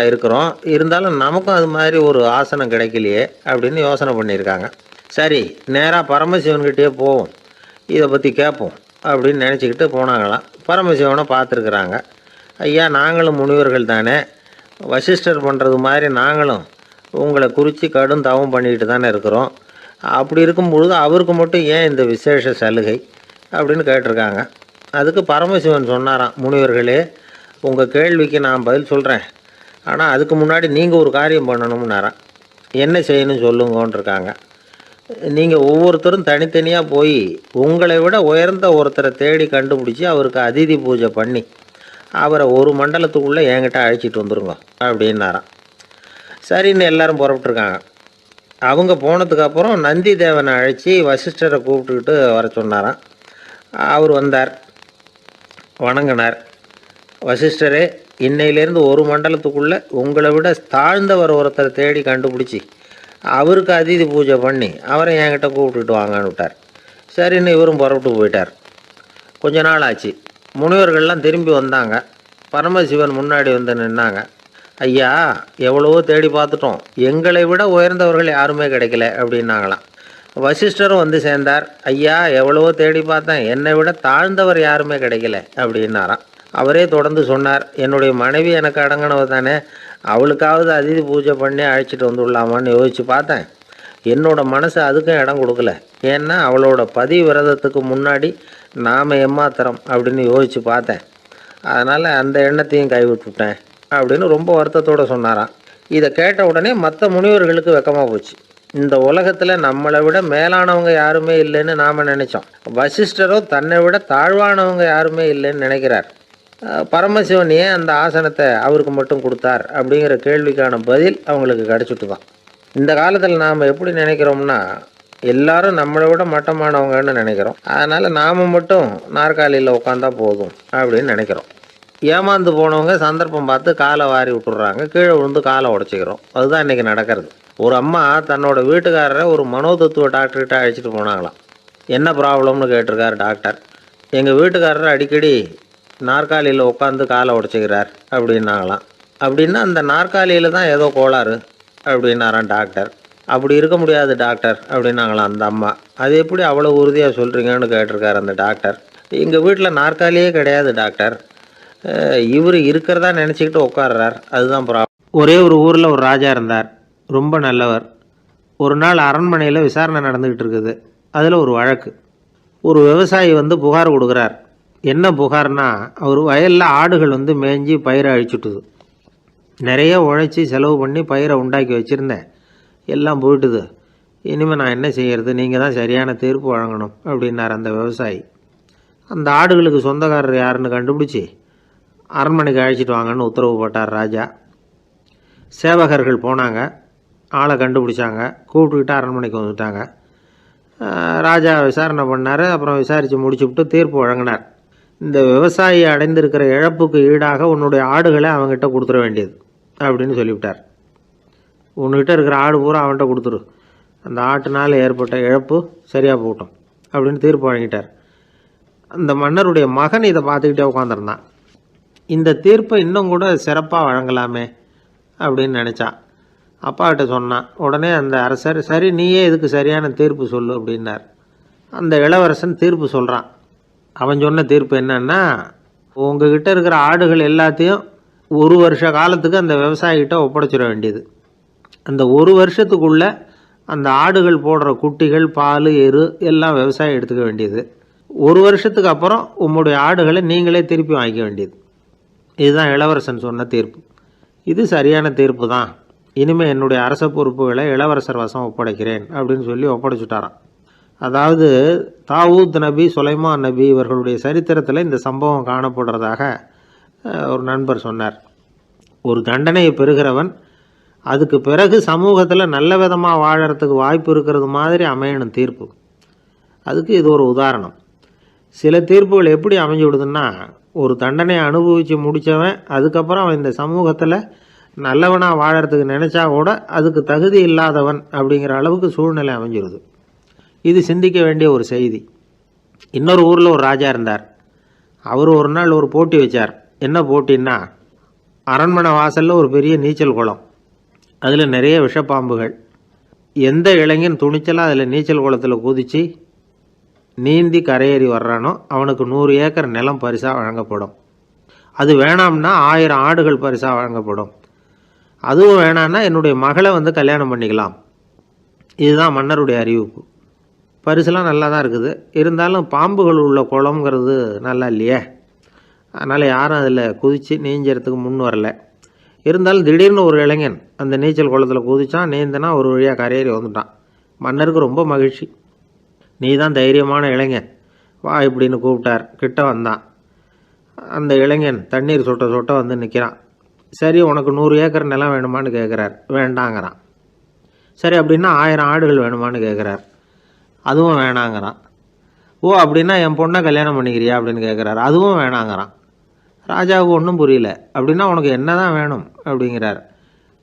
இருக்கிறோம், இருந்தாலும் நமக்கும் அது மாதிரி ஒரு ஆசனம் கிடைக்கலையே அப்படின்னு யோசனை பண்ணியிருக்காங்க. சரி, நேராக பரமசிவன்கிட்டே போவோம், இதை பற்றி கேட்போம் அப்படின்னு நினச்சிக்கிட்டு போனாங்களாம். பரமசிவனை பார்த்துருக்குறாங்க. ஐயா, நாங்களும் முனிவர்கள் தானே, வசிஷ்டர் பண்ணுறது மாதிரி நாங்களும் உங்களை குறித்து கடும் தவம் பண்ணிக்கிட்டு தானே இருக்கிறோம். அப்படி இருக்கும் பொழுது அவருக்கு மட்டும் ஏன் இந்த விசேஷ சலுகை அப்படின்னு கேட்டிருக்காங்க. அதுக்கு பரமசிவன் சொன்னாராம், முனிவர்களே, உங்கள் கேள்விக்கு நான் பதில் சொல்கிறேன், ஆனால் அதுக்கு முன்னாடி நீங்கள் ஒரு காரியம் பண்ணணும்னாராம். என்ன செய்யணும்னு சொல்லுங்கன்றிருக்காங்க. நீங்கள் ஒவ்வொருத்தரும் தனித்தனியாக போய் உங்களை விட உயர்ந்த ஒருத்தரை தேடி கண்டுபிடிச்சி அவருக்கு அதிதி பூஜை பண்ணி அவரை ஒரு மண்டலத்துக்குள்ளே என்கிட்ட அழைச்சிட்டு வந்துருங்க அப்படின்னாராம். சரின்னு எல்லாரும் புறப்பட்டுருக்காங்க. அவங்க போனதுக்கப்புறம் நந்தி தேவனை அழைச்சி வசிஷ்டரை கூப்பிட்டுக்கிட்டு வர சொன்னாராம். அவர் வந்தார், வணங்கினார். வசிஷ்டரே, இன்னையிலேருந்து ஒரு மண்டலத்துக்குள்ளே உங்களை விட தாழ்ந்தவர் ஒருத்தரை தேடி கண்டுபிடிச்சி அவருக்கு அதிதி பூஜை பண்ணி அவரை என்கிட்ட கூப்பிட்டுட்டு வாங்கன்னு விட்டார். சரின்னு இவரும் புறப்பட்டு போயிட்டார். கொஞ்ச நாள் ஆச்சு. முனிவர்கள்லாம் திரும்பி வந்தாங்க. பரமசிவன் முன்னாடி நின்னாங்க. ஐயா, எவ்வளவோ தேடி பார்த்துட்டோம், எங்களை விட உயர்ந்தவர்கள் யாருமே கிடைக்கல அப்படின்னாங்களாம். வசிஷ்டரும் சேர்ந்தார். ஐயா, எவ்வளவோ தேடி பார்த்தேன், என்னை விட தாழ்ந்தவர் யாருமே கிடைக்கல அப்படின்னாராம். அவரே தொடர்ந்து சொன்னார், என்னுடைய மனைவி எனக்கு அடங்கினவ தானே, அவளுக்காவது அதிதி பூஜை பண்ணி அழைச்சிட்டு வந்துடலாமான்னு யோசித்து பார்த்தேன். என்னோட மனசு அதுக்கும் இடம் கொடுக்கல. ஏன்னா அவளோட பதி விரதத்துக்கு முன்னாடி நாம் ஏமாத்திரம் அப்படின்னு யோசித்து பார்த்தேன். அதனால் அந்த எண்ணத்தையும் கைவிட்டுவிட்டேன் அப்படின்னு ரொம்ப வருத்தத்தோடு சொன்னாராம். இதை கேட்ட உடனே மற்ற முனிவர்களுக்கு வெக்கமாக போச்சு. இந்த உலகத்தில் நம்மளை விட மேலானவங்க யாருமே இல்லைன்னு நாம் நினச்சோம். வசிஷ்டரோ தன்னை விட தாழ்வானவங்க யாருமே இல்லைன்னு நினைக்கிறார். பரமசிவன் ஏன் அந்த ஆசனத்தை அவருக்கு மட்டும் கொடுத்தார் அப்படிங்கிற கேள்விக்கான பதில் அவங்களுக்கு கிடச்சிட்டு தான். இந்த காலத்தில் நாம் எப்படி நினைக்கிறோம்னா, எல்லாரும் நம்மளை விட மட்டமானவங்கன்னு நினைக்கிறோம். அதனால் நாம் மட்டும் நாற்காலியில் உட்காந்தா போதும் அப்படின்னு நினைக்கிறோம். ஏமாந்து போனவங்க சந்தர்ப்பம் பார்த்து காலை வாரி விட்டுடுறாங்க, கீழே விழுந்து காலை உடச்சிக்கிறோம். அதுதான் இன்றைக்கி நடக்கிறது. ஒரு அம்மா தன்னோட வீட்டுக்காரரை ஒரு மனோதத்துவ டாக்டர்கிட்ட அழைச்சிட்டு போனாங்களாம். என்ன ப்ராப்ளம்னு கேட்டிருக்கார் டாக்டர். எங்கள் வீட்டுக்காரர் அடிக்கடி நாற்காலியில் உட்காந்து காலை உடச்சிக்கிறார் அப்படின்னாங்களாம். அப்படின்னா அந்த நாற்காலியில் தான் ஏதோ கோளாறு அப்படின்னாரான் டாக்டர். அப்படி இருக்க முடியாது டாக்டர் அப்படின்னாங்களாம் அந்த அம்மா. அது எப்படி அவ்வளோ உறுதியாக சொல்கிறீங்கன்னு கேட்டிருக்காரு அந்த டாக்டர். எங்கள் வீட்டில் நாற்காலியே கிடையாது டாக்டர், இவர் இருக்கிறதா நினச்சிக்கிட்டு உட்கார்றார், அதுதான் ப்ராப்ளம். ஒரே ஒரு ஊரில் ஒரு ராஜா இருந்தார், ரொம்ப நல்லவர். ஒரு நாள் அரண்மனையில் விசாரணை நடந்துக்கிட்டு இருக்குது. அதில் ஒரு வழக்கு. ஒரு விவசாயி புகார் கொடுக்குறார். என்ன புகார்னா, அவர் வயலில் ஆடுகள் மேய்ஞ்சி பயிரை அழிச்சுட்டுது. நிறைய உழைச்சி செலவு பண்ணி பயிரை உண்டாக்கி வச்சுருந்தேன், எல்லாம் போயிட்டுது. இனிமேல் நான் என்ன செய்கிறது, நீங்கள் தான் சரியான தீர்ப்பு வழங்கணும் அப்படின்னார் அந்த விவசாயி. அந்த ஆடுகளுக்கு சொந்தக்காரர் யாருன்னு கண்டுபிடிச்சி அரண்மனைக்கு அழைச்சிட்டு வாங்கன்னு உத்தரவு போட்டார் ராஜா. சேவகர்கள் போனாங்க, ஆளை கண்டுபிடிச்சாங்க, கூப்பிட்டுக்கிட்டு அரண்மனைக்கு வந்துட்டாங்க. ராஜா விசாரணை பண்ணார். அப்புறம் விசாரித்து முடிச்சுவிட்டு தீர்ப்பு வழங்கினார். இந்த விவசாயி அடைந்திருக்கிற இழப்புக்கு ஈடாக உன்னுடைய ஆடுகளை அவங்ககிட்ட கொடுத்துட வேண்டியது அப்படின்னு சொல்லிவிட்டார். உன்கிட்ட இருக்கிற ஆடு பூரா அவன்கிட்ட கொடுத்துரு, அந்த ஆட்டுனால் ஏற்பட்ட இழப்பு சரியாக போகட்டும் அப்படின்னு தீர்ப்பு வழங்கிட்டார். அந்த மன்னருடைய மகன் இதை பார்த்துக்கிட்டே உட்காந்துருந்தான். இந்த தீர்ப்பை இன்னும் கூட சிறப்பாக வழங்கலாமே அப்படின்னு நினச்சான். அப்பாக்கிட்ட சொன்னான். உடனே அந்த அரசர், சரி நீயே இதுக்கு சரியான தீர்ப்பு சொல்லு அப்படின்னார். அந்த இளவரசன் தீர்ப்பு சொல்கிறான். அவன் சொன்ன தீர்ப்பு என்னன்னா, உங்ககிட்ட இருக்கிற ஆடுகள் எல்லாத்தையும் 1 வருஷ காலத்துக்கு அந்த விவசாயிகிட்ட ஒப்படைச்சிட வேண்டியது. அந்த 1 வருஷத்துக்குள்ளே அந்த ஆடுகள் போடுற குட்டிகள், பால், எரு எல்லாம் விவசாயி எடுத்துக்க வேண்டியது. 1 வருஷத்துக்கு அப்புறம் உங்களுடைய ஆடுகளை நீங்களே திருப்பி வாங்கிக்க வேண்டியது. இதுதான் இளவரசன் சொன்ன தீர்ப்பு. இது சரியான தீர்ப்பு தான். இனிமேல் என்னுடைய அரச பொறுப்புகளை இளவரசர் வசம் ஒப்படைக்கிறேன் அப்படின்னு சொல்லி ஒப்படைச்சுட்டாராம். அதாவது தாவூத் நபி, சுலைமான் நபி இவர்களுடைய சரித்திரத்தில் இந்த சம்பவம் காணப்படுறதாக ஒரு நண்பர் சொன்னார். ஒரு தண்டனையை பெறுகிறவன் அதுக்கு பிறகு சமூகத்தில் நல்ல விதமாக வாழறதுக்கு வாய்ப்பு இருக்கிறது மாதிரி அமையணும் தீர்ப்பு. அதுக்கு இது ஒரு உதாரணம். சில தீர்ப்புகள் எப்படி அமைஞ்சு விடுதுன்னா, ஒரு தண்டனையை அனுபவித்து முடித்தவன் அதுக்கப்புறம் அவன் இந்த சமூகத்தில் நல்லவனாக வாழறதுக்கு நினச்சா கூட அதுக்கு தகுதி இல்லாதவன் அப்படிங்கிற அளவுக்கு சூழ்நிலை அமைஞ்சிருது. இது சிந்திக்க வேண்டிய ஒரு செய்தி. இன்னொரு ஊரில் ஒரு ராஜா இருந்தார். அவர் ஒரு நாள் ஒரு போட்டி வச்சார். என்ன போட்டின்னா, அரண்மனை வாசலில் ஒரு பெரிய நீச்சல் குளம், அதில் நிறைய விஷப்பாம்புகள். எந்த இளைஞன் துணிச்சலாக அதில் நீச்சல் குளத்தில் குதித்து நீந்தி கரையேறி வர்றானோ அவனுக்கு 100 ஏக்கர் நிலம் பரிசாக வழங்கப்படும். அது வேணாம்னா 1000 ஆடுகள் பரிசாக வழங்கப்படும். அதுவும் வேணான்னா என்னுடைய மகளை கல்யாணம் பண்ணிக்கலாம். இதுதான் மன்னருடைய அறிவிப்பு. பரிசுலாம் நல்லா தான் இருக்குது. இருந்தாலும் பாம்புகள் உள்ள குளம்ங்கிறது நல்லா இல்லையே. அதனால் யாரும் அதில் குதித்து நீஞ்சறதுக்கு முன் வரல. இருந்தாலும் திடீர்னு ஒரு இளைஞன் அந்த நீச்சல் குளத்தில் குதித்தான். நீந்தினா ஒரு வழியாக கரையேறி வந்துட்டான். மன்னருக்கு ரொம்ப மகிழ்ச்சி. நீ தான் தைரியமான இளைஞன், வா இப்படின்னு கூப்பிட்டார். கிட்ட வந்தான். அந்த இளைஞன் தண்ணீர் சொட்ட சொட்ட நிற்கிறான். சரி, உனக்கு 100 ஏக்கர் நிலம் வேணுமான்னு கேட்குறார். வேண்டாங்கிறான். சரி, அப்படின்னா 1000 ஆடுகள் வேணுமான்னு கேட்குறார். அதுவும் வேணாங்கிறான். ஓ, அப்படின்னா என் பொண்ணை கல்யாணம் பண்ணிக்கிறியா அப்படின்னு கேட்குறாரு. அதுவும் வேணாங்கிறான். ராஜாவுக்கு ஒன்றும் புரியல. அப்படின்னா உனக்கு என்ன தான் வேணும் அப்படிங்கிறார்.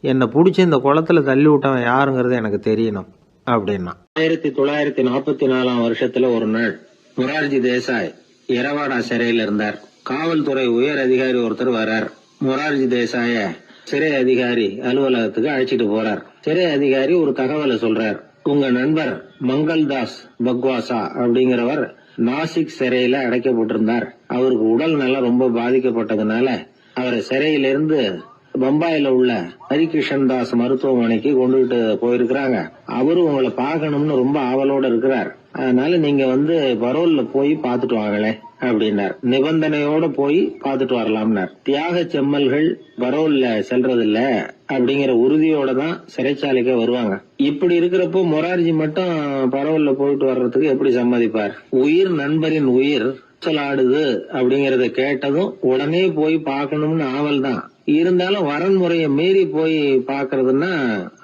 என்னை பிடிச்சி இந்த குளத்தில் தள்ளி விட்டவன் யாருங்கிறது எனக்கு தெரியணும் அப்படின்னா. 1944 வருஷத்துல ஒரு நாள் மொரார்ஜி தேசாய் எரவாடா சிறையில் இருந்தார். காவல்துறை உயர் அதிகாரி ஒருத்தர் வர்றார். மொரார்ஜி தேசாய சிறை அதிகாரி அலுவலகத்துக்கு அழைச்சிட்டு போறார். சிறை அதிகாரி ஒரு தகவலை சொல்றார். உங்க நண்பர் மங்கள்தாஸ் பக்வாசா அப்படிங்கிறவர் நாசிக் சிறையில அடைக்கப்பட்டிருந்தார். அவருக்கு உடல் நலம் ரொம்ப பாதிக்கப்பட்டதுனால அவரை சிறையிலிருந்து பம்பாயில உள்ள ஹரிகிருஷ்ணன் தாஸ் மருத்துவமனைக்கு கொண்டுகிட்டு போயிருக்கிறாங்க. அவரும் உங்களை பார்க்கணும்னு ரொம்ப ஆவலோட இருக்கிறார். அதனால நீங்க பரோல்ல போய் பாத்துட்டு வாங்களே அப்படின்னார். நிபந்தனையோட போய் பாத்துட்டு வரலாம்னார். தியாக செம்மல்கள் பரோல்ல செல்றதில்ல அப்படிங்கிற உறுதியோட தான் சிறைச்சாலைக்கு வருவாங்க. இப்படி இருக்கிறப்போ மொரார்ஜி மட்டும் பரோல்ல போயிட்டு வர்றதுக்கு எப்படி சம்மதிப்பார்? உயிர் நண்பரின் உயிர் ஆடுது அப்படிங்கறத கேட்டதும் உடனே போய் பார்க்கணும்னு ஆவல் தான். இருந்தாலும் வரன்முறையை மீறி போய் பாக்குறதுன்னா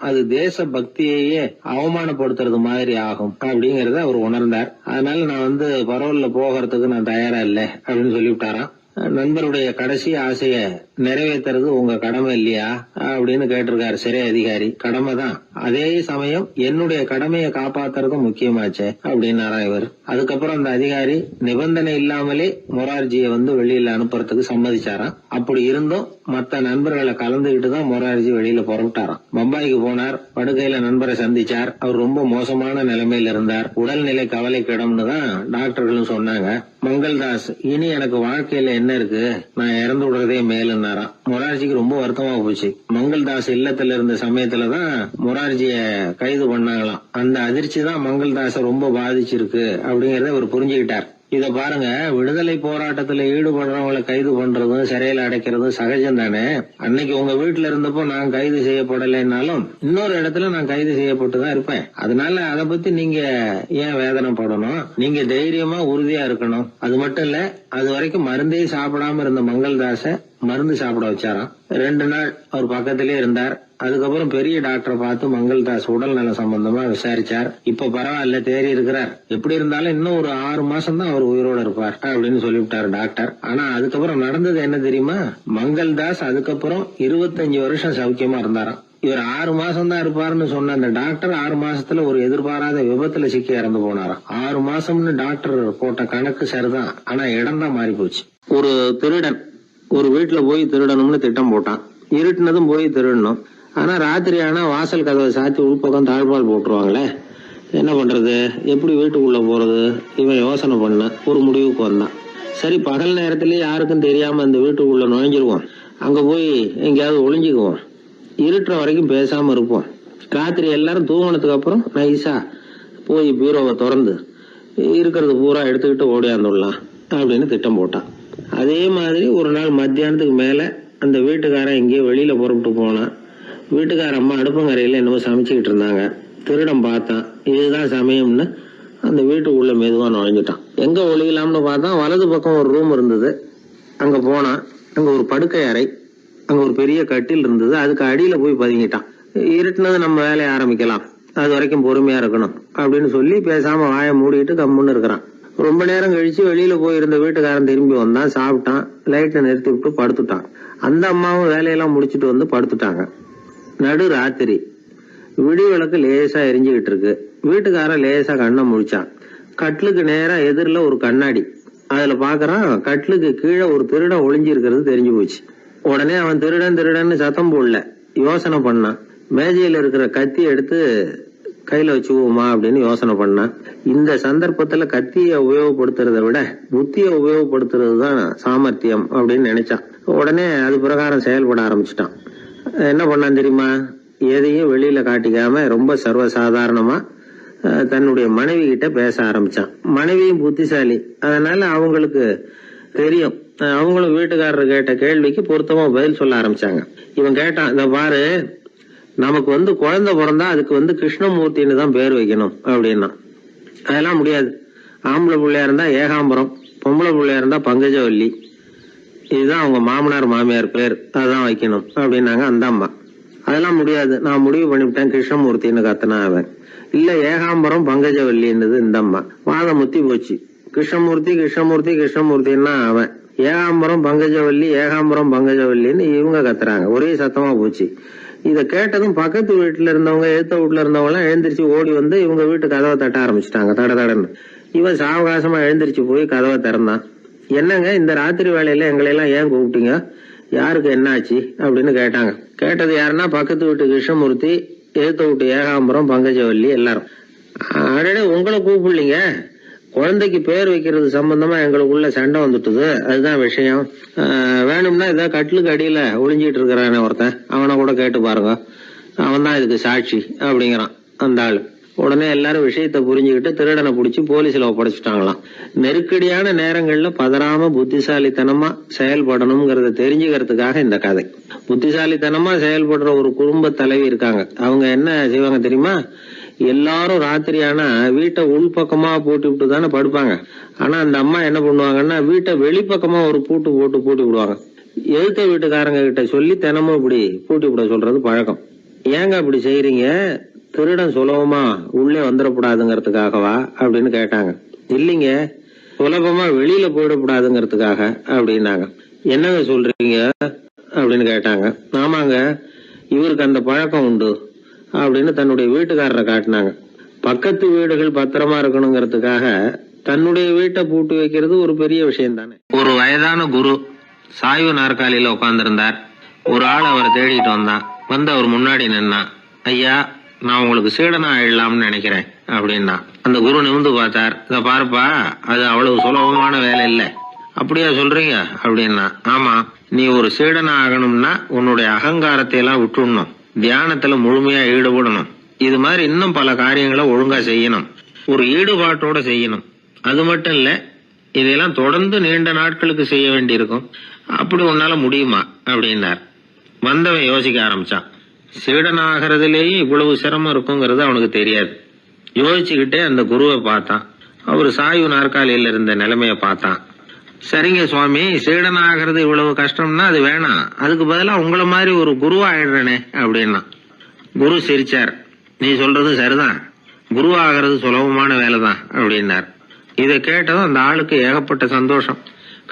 அது தேச பக்தியையே அவமானப்படுத்துறது மாதிரி ஆகும் அப்படிங்கறத அவர் உணர்ந்தார். அதனால நான் பரோல்ல போகிறதுக்கு நான் தயாரா இல்லை அப்படின்னு சொல்லிவிட்டாராம். நண்பருடைய கடைசி ஆசைய நிறைவேற்றுறது உங்க கடமை இல்லையா அப்படின்னு கேட்டிருக்காரு சிறை அதிகாரி. கடமை தான், அதே சமயம் என்னுடைய கடமையை காப்பாத்துறதும் முக்கியமாச்சே அப்படின்னாரா இவர். அதுக்கப்புறம் அந்த அதிகாரி நிபந்தனை இல்லாமலே மொரார்ஜியை வெளியில அனுப்புறதுக்கு சம்மதிச்சாராம். அப்படி இருந்தும் மத்த நண்பர்களை கலந்துகிட்டு தான் மொரார்ஜி வெளியில புறப்பட்டாராம். பம்பாய்க்கு போனார். படுக்கையில நண்பரை சந்திச்சார். அவர் ரொம்ப மோசமான நிலைமையில இருந்தார். உடல்நிலை கவலைக்கிடம்னு தான் டாக்டர்களும் சொன்னாங்க. மங்கள்தாஸ், இனி எனக்கு வாழ்க்கையில என்ன இருக்கு, நான் இறந்து விடுறதே மேலுன்னாராம். மொரார்ஜிக்கு ரொம்ப வருத்தமா போச்சு. மங்கள்தாஸ் இல்லத்துல இருந்த சமயத்துலதான் மொரார்ஜிய கைது பண்ணாங்களாம். அந்த அதிர்ச்சி தான் மங்கள்தாஸ ரொம்ப பாதிச்சிருக்கு அப்படிங்கறத அவர் புரிஞ்சுக்கிட்டார். இத பாருங்க, விடுதலை போராட்டத்துல ஈடுபடுறவங்களை கைது பண்றதும் சிறையில அடைக்கிறதும் சகஜம் தானே. அன்னைக்கு உங்க வீட்டுல இருந்தப்போ நான் கைது செய்யப்படலைன்னாலும் இன்னொரு இடத்துல நான் கைது செய்யப்பட்டுதான் இருப்பேன். அதனால அதை பத்தி நீங்க ஏன் வேதனைப்படணும்? நீங்க தைரியமா உறுதியா இருக்கணும். அது மட்டும் இல்ல, அது வரைக்கும் மருந்தே சாப்பிடாம இருந்த மங்கள்தாஸ மருந்து சாப்பிட வச்சாராம். 2 நாள் அவர் பக்கத்திலே இருந்தார். அதுக்கப்புறம் பெரிய டாக்டரை பார்த்து மங்கள்தாஸ் உடல் நல சம்பந்தமா விசாரிச்சார். இப்ப பரவாயில்ல, தேறி இருக்கிறார். எப்படி இருந்தாலும் இன்னும் ஒரு 6 மாசம் தான் அவர் உயிரோட இருப்பார் அப்படின்னு சொல்லிவிட்டாரு டாக்டர். ஆனா அதுக்கப்புறம் நடந்தது என்ன தெரியுமா? மங்கள்தாஸ் அதுக்கப்புறம் 25 வருஷம் சௌக்கியமா இருந்தாராம். இவர் 6 மாசம் தான் இருப்பாருன்னு சொன்ன அந்த டாக்டர் 6 மாசத்துல ஒரு எதிர்பாராத விபத்துல சிக்கி இறந்து போனாராம். 6 மாசம்னு டாக்டர் போட்ட கணக்கு சரிதான், ஆனா இடம் தான் மாறி போச்சு. ஒரு திருடன் ஒரு வீட்டுல போய் திருடணும்னு திட்டம் போட்டான். இருட்டுனதும் போய் திருடணும். ஆனா ராத்திரி ஆனா வாசல் கதவை சாத்தி உள்பக்கம் தாழ்பால் போட்டுருவாங்களே, என்ன பண்றது, எப்படி வீட்டுக்குள்ள போறது? இவன் யோசனை பண்ண ஒரு முடிவுக்கு வந்தான். சரி, பகல் நேரத்திலேயே யாருக்கும் தெரியாம அந்த வீட்டுக்குள்ள நுழைஞ்சிருவோம், அங்க போய் எங்கேயாவது ஒளிஞ்சுக்குவோம், இருட்டுற வரைக்கும் பேசாம இருப்போம், ராத்திரி எல்லாரும் தூங்கினதுக்கு அப்புறம் நைஸா போய் பீரோவை திறந்து இருக்கிறது பூரா எடுத்துக்கிட்டு ஓடியாந்துடலாம் அப்படின்னு திட்டம் போட்டான். அதே மாதிரி ஒரு நாள் மத்தியானத்துக்கு மேல அந்த வீட்டுக்காரன் எங்கேயோ வெளியில புறப்பட்டு போனான். வீட்டுக்கார அம்மா அடுப்பங்கரையில என்னமோ சமைச்சுக்கிட்டு இருந்தாங்க. திருடன் பார்த்தான், இதுதான் சமயம்னு அந்த வீட்டுக்குள்ள மெதுவா நுழைஞ்சிட்டான். எங்க ஒளியலாம்னு பார்த்தான், வலது பக்கம் ஒரு ரூம் இருந்தது. அங்க போனான். அங்க ஒரு படுக்கை அறை, அங்க ஒரு பெரிய கட்டில் இருந்தது. அதுக்கு அடியில போய் பதுங்கிட்டான். இருட்டுனது நம்ம வேலையை ஆரம்பிக்கலாம், அது வரைக்கும் பொறுமையா இருக்கணும் அப்படின்னு சொல்லி பேசாம வாயை மூடிட்டு கம்முன்னு இருக்கிறான். ரொம்ப நேரம் கழிச்சு வெளியில போயிருந்த வீட்டுக்காரன் திரும்பி வந்தான், சாப்பிட்டான், லைட்டை நிறுத்தி விட்டு படுத்துட்டான். அந்த அம்மாவும் வேலையெல்லாம் முடிச்சுட்டு வந்து படுத்துட்டாங்க. நடு ராத்திரி, விடி விளக்கு லேசா எரிஞ்சுக்கிட்டு இருக்கு. வீட்டுக்காரன் லேசா கண்ணை முழிச்சான். கட்லுக்கு நேரா எதிரில ஒரு கண்ணாடி, அதுல பாக்குறான் கட்லுக்கு கீழே ஒரு திருடன் ஒளிஞ்சு இருக்கிறது தெரிஞ்சு போச்சு. உடனே அவன் திருடன் திருடன்னு சத்தம் போடல, யோசனை பண்ணான். மேஜையில இருக்கிற கத்தி எடுத்து கையில வச்சுக்குவோமா அப்படின்னு யோசனை பண்ணான். இந்த சந்தர்ப்பத்துல கத்தியை உபயோகப்படுத்துறதை விட புத்தியை உபயோகப்படுத்துறது தான் சாமர்த்தியம் அப்படின்னு நினைச்சான். உடனே அது பிரகாரம் செயல்பட ஆரம்பிச்சிட்டான். என்ன பண்ணான் தெரியுமா? எதையும் வெளியில காட்டிக்காம ரொம்ப சர்வசாதாரணமா தன்னுடைய மனைவி கிட்ட பேச ஆரம்பிச்சான். மனைவியும் புத்திசாலி, அதனால அவங்களுக்கு தெரியும். அவங்களும் வீட்டுக்காரர் கேட்ட கேள்விக்கு பொருத்தமா பதில் சொல்ல ஆரம்பிச்சாங்க. இவன் கேட்டான், இந்த பாரு, நமக்கு குழந்தை பிறந்தா அதுக்கு கிருஷ்ணமூர்த்தின்னு தான் பேர் வைக்கணும் அப்படின்னா. அதெல்லாம் முடியாது. ஆம்பளை பிள்ளையா இருந்தா ஏகாம்பரம், பொம்பளை பிள்ளையா இருந்தா பங்கஜவல்லி, இதுதான் அவங்க மாமனார் மாமியார் பேர், அதான் வைக்கணும் அப்படின்னாங்க அந்த அம்மா. அதெல்லாம் முடியாது, நான் முடிவு பண்ணிவிட்டேன் கிருஷ்ணமூர்த்தின்னு கத்தனா அவன். இல்ல ஏகாம்பரம் பங்கஜவல்லின்றது இந்த அம்மா. வாதம் முத்தி போச்சு. கிருஷ்ணமூர்த்தி கிருஷ்ணமூர்த்தி கிருஷ்ணமூர்த்தின்னா அவன், ஏகாம்பரம் பங்கஜவல்லி ஏகாம்பரம் பங்கஜவல்லின்னு இவங்க கத்துறாங்க. ஒரே சத்தமா போச்சு. இத கேட்டதும் பக்கத்து வீட்டுல இருந்தவங்க, எழுத்த வீட்டுல இருந்தவங்க எல்லாம் எழுந்திரிச்சு ஓடி வந்து இவங்க வீட்டு கதவை தட்ட ஆரம்பிச்சுட்டாங்க, தட தடன்னு. இவன் சாவகாசமா எழுந்திரிச்சு போய் கதவை திறந்தான். என்னங்க, இந்த ராத்திரி வேலையில எங்களை எல்லாம் ஏன் கூப்பிட்டீங்க, யாருக்கு என்னாச்சு அப்படின்னு கேட்டாங்க. கேட்டது யாருன்னா பக்கத்து வீட்டு கிருஷ்ணமூர்த்தி, எழுத்த வீட்டு ஏகாம்பரம் பங்கஜவல்லி எல்லாரும். அடடே, உங்களை கூப்பிடலீங்க, குழந்தைக்கு பேர் வைக்கிறது சம்பந்தமா எங்களுக்குள்ள சண்டை வந்துட்டுது, அதுதான் விஷயம். வேணும்னா இதை கட்லுக்கு அடியில ஒளிஞ்சிட்டு இருக்கிறானே ஒருத்தன், அவனை கூட கேட்டு பாருங்க, அவன் தான் இதுக்கு சாட்சி அப்படிங்கிறான் அந்த ஆளு. உடனே எல்லாரும் விஷயத்த புரிஞ்சுக்கிட்டு திருடனை பிடிச்சி போலீஸ்ல ஒப்படைச்சிட்டாங்களாம். நெருக்கடியான நேரங்கள்ல பதறாம புத்திசாலித்தனமா செயல்படணுங்கிறத தெரிஞ்சுக்கிறதுக்காக இந்த கதை. புத்திசாலித்தனமா செயல்படுற ஒரு குடும்ப தலைவி இருக்காங்க. அவங்க என்ன செய்வாங்க தெரியுமா? எல்லாரும் ராத்திரி ஆனா வீட்டை உள்பக்கமா பூட்டி விட்டு தானே படுப்பாங்க. ஆனா அந்த அம்மா என்ன பண்ணுவாங்கன்னா, வீட்டை வெளிப்பக்கமா ஒரு பூட்டு போட்டு பூட்டி விடுவாங்க. எழுத்த வீட்டுக்காரங்க கிட்ட சொல்லி தினமும் இப்படி பூட்டி விட சொல்றது பழக்கம். ஏங்க அப்படி செய்யறீங்க, திருடன் சுலபமா உள்ளே வந்துடக்கூடாதுங்கிறதுக்காகவா அப்படின்னு கேட்டாங்க. இல்லைங்க, சுலபமா வெளியில போயிடக்கூடாதுங்கிறதுக்காக அப்படின்னாங்க. என்னங்க சொல்றீங்க அப்படின்னு கேட்டாங்க. ஆமாங்க, இவருக்கு அந்த பழக்கம் உண்டு அப்படின்னு தன்னுடைய வீட்டுக்காரரை காட்டினாங்க. பக்கத்து வீடுகள் பத்திரமா இருக்கணுங்கிறதுக்காக தன்னுடைய வீட்டை பூட்டி வைக்கிறது ஒரு பெரிய விஷயம் தானே. ஒரு வயதான குரு சாய்வு நாற்காலியில உட்கார்ந்திருந்தார். ஒரு ஆள் அவரை தேடிட்டு வந்தான். வந்து அவர் முன்னாடி நின்னான். ஐயா, நான் உங்களுக்கு சீடனா ஆயிடலாம்னு நினைக்கிறேன் அப்படின்னா. அந்த குரு நிமிந்து பார்த்தார். இத பாருப்பா, அது அவ்வளவு சுலபமான வேலை இல்லை. அப்படியா சொல்றீங்க அப்படின்னா. ஆமா, நீ ஒரு சீடனா ஆகணும்னா உன்னுடைய அகங்காரத்தை எல்லாம் விட்டுடணும், தியானத்துல முழுமையா ஈடுபடணும், இது மாதிரி இன்னும் பல காரியங்களை ஒழுங்கா செய்யணும், ஒரு ஈடுபாட்டோட செய்யணும். அது மட்டும் இல்ல, இதெல்லாம் தொடர்ந்து நீண்ட நாட்களுக்கு செய்ய வேண்டி இருக்கும். அப்படி உன்னால முடியுமா அப்படின்னார். வந்தவன் யோசிக்க ஆரம்பிச்சான். சீடனாகிறதுலேயே இவ்வளவு சிரமம் இருக்குங்கிறது அவனுக்கு தெரியாது. யோசிச்சுக்கிட்டே அந்த குருவை பார்த்தான். அவர் சாய்வு நாற்காலியில இருந்த நிலைமைய பார்த்தான். சரிங்க சுவாமி, சீடனாகிறது இவ்வளவு கஷ்டம்னா அது வேணாம், அதுக்கு பதிலா உங்களை மாதிரி ஒரு குருவா ஆயிடுறேனே அப்படின்னா. குரு சிரிச்சார். நீ சொல்றது சரிதான், குருவாகிறது சுலபமான வேலைதான் அப்படின்னார். இதை கேட்டதும் அந்த ஆளுக்கு ஏகப்பட்ட சந்தோஷம்.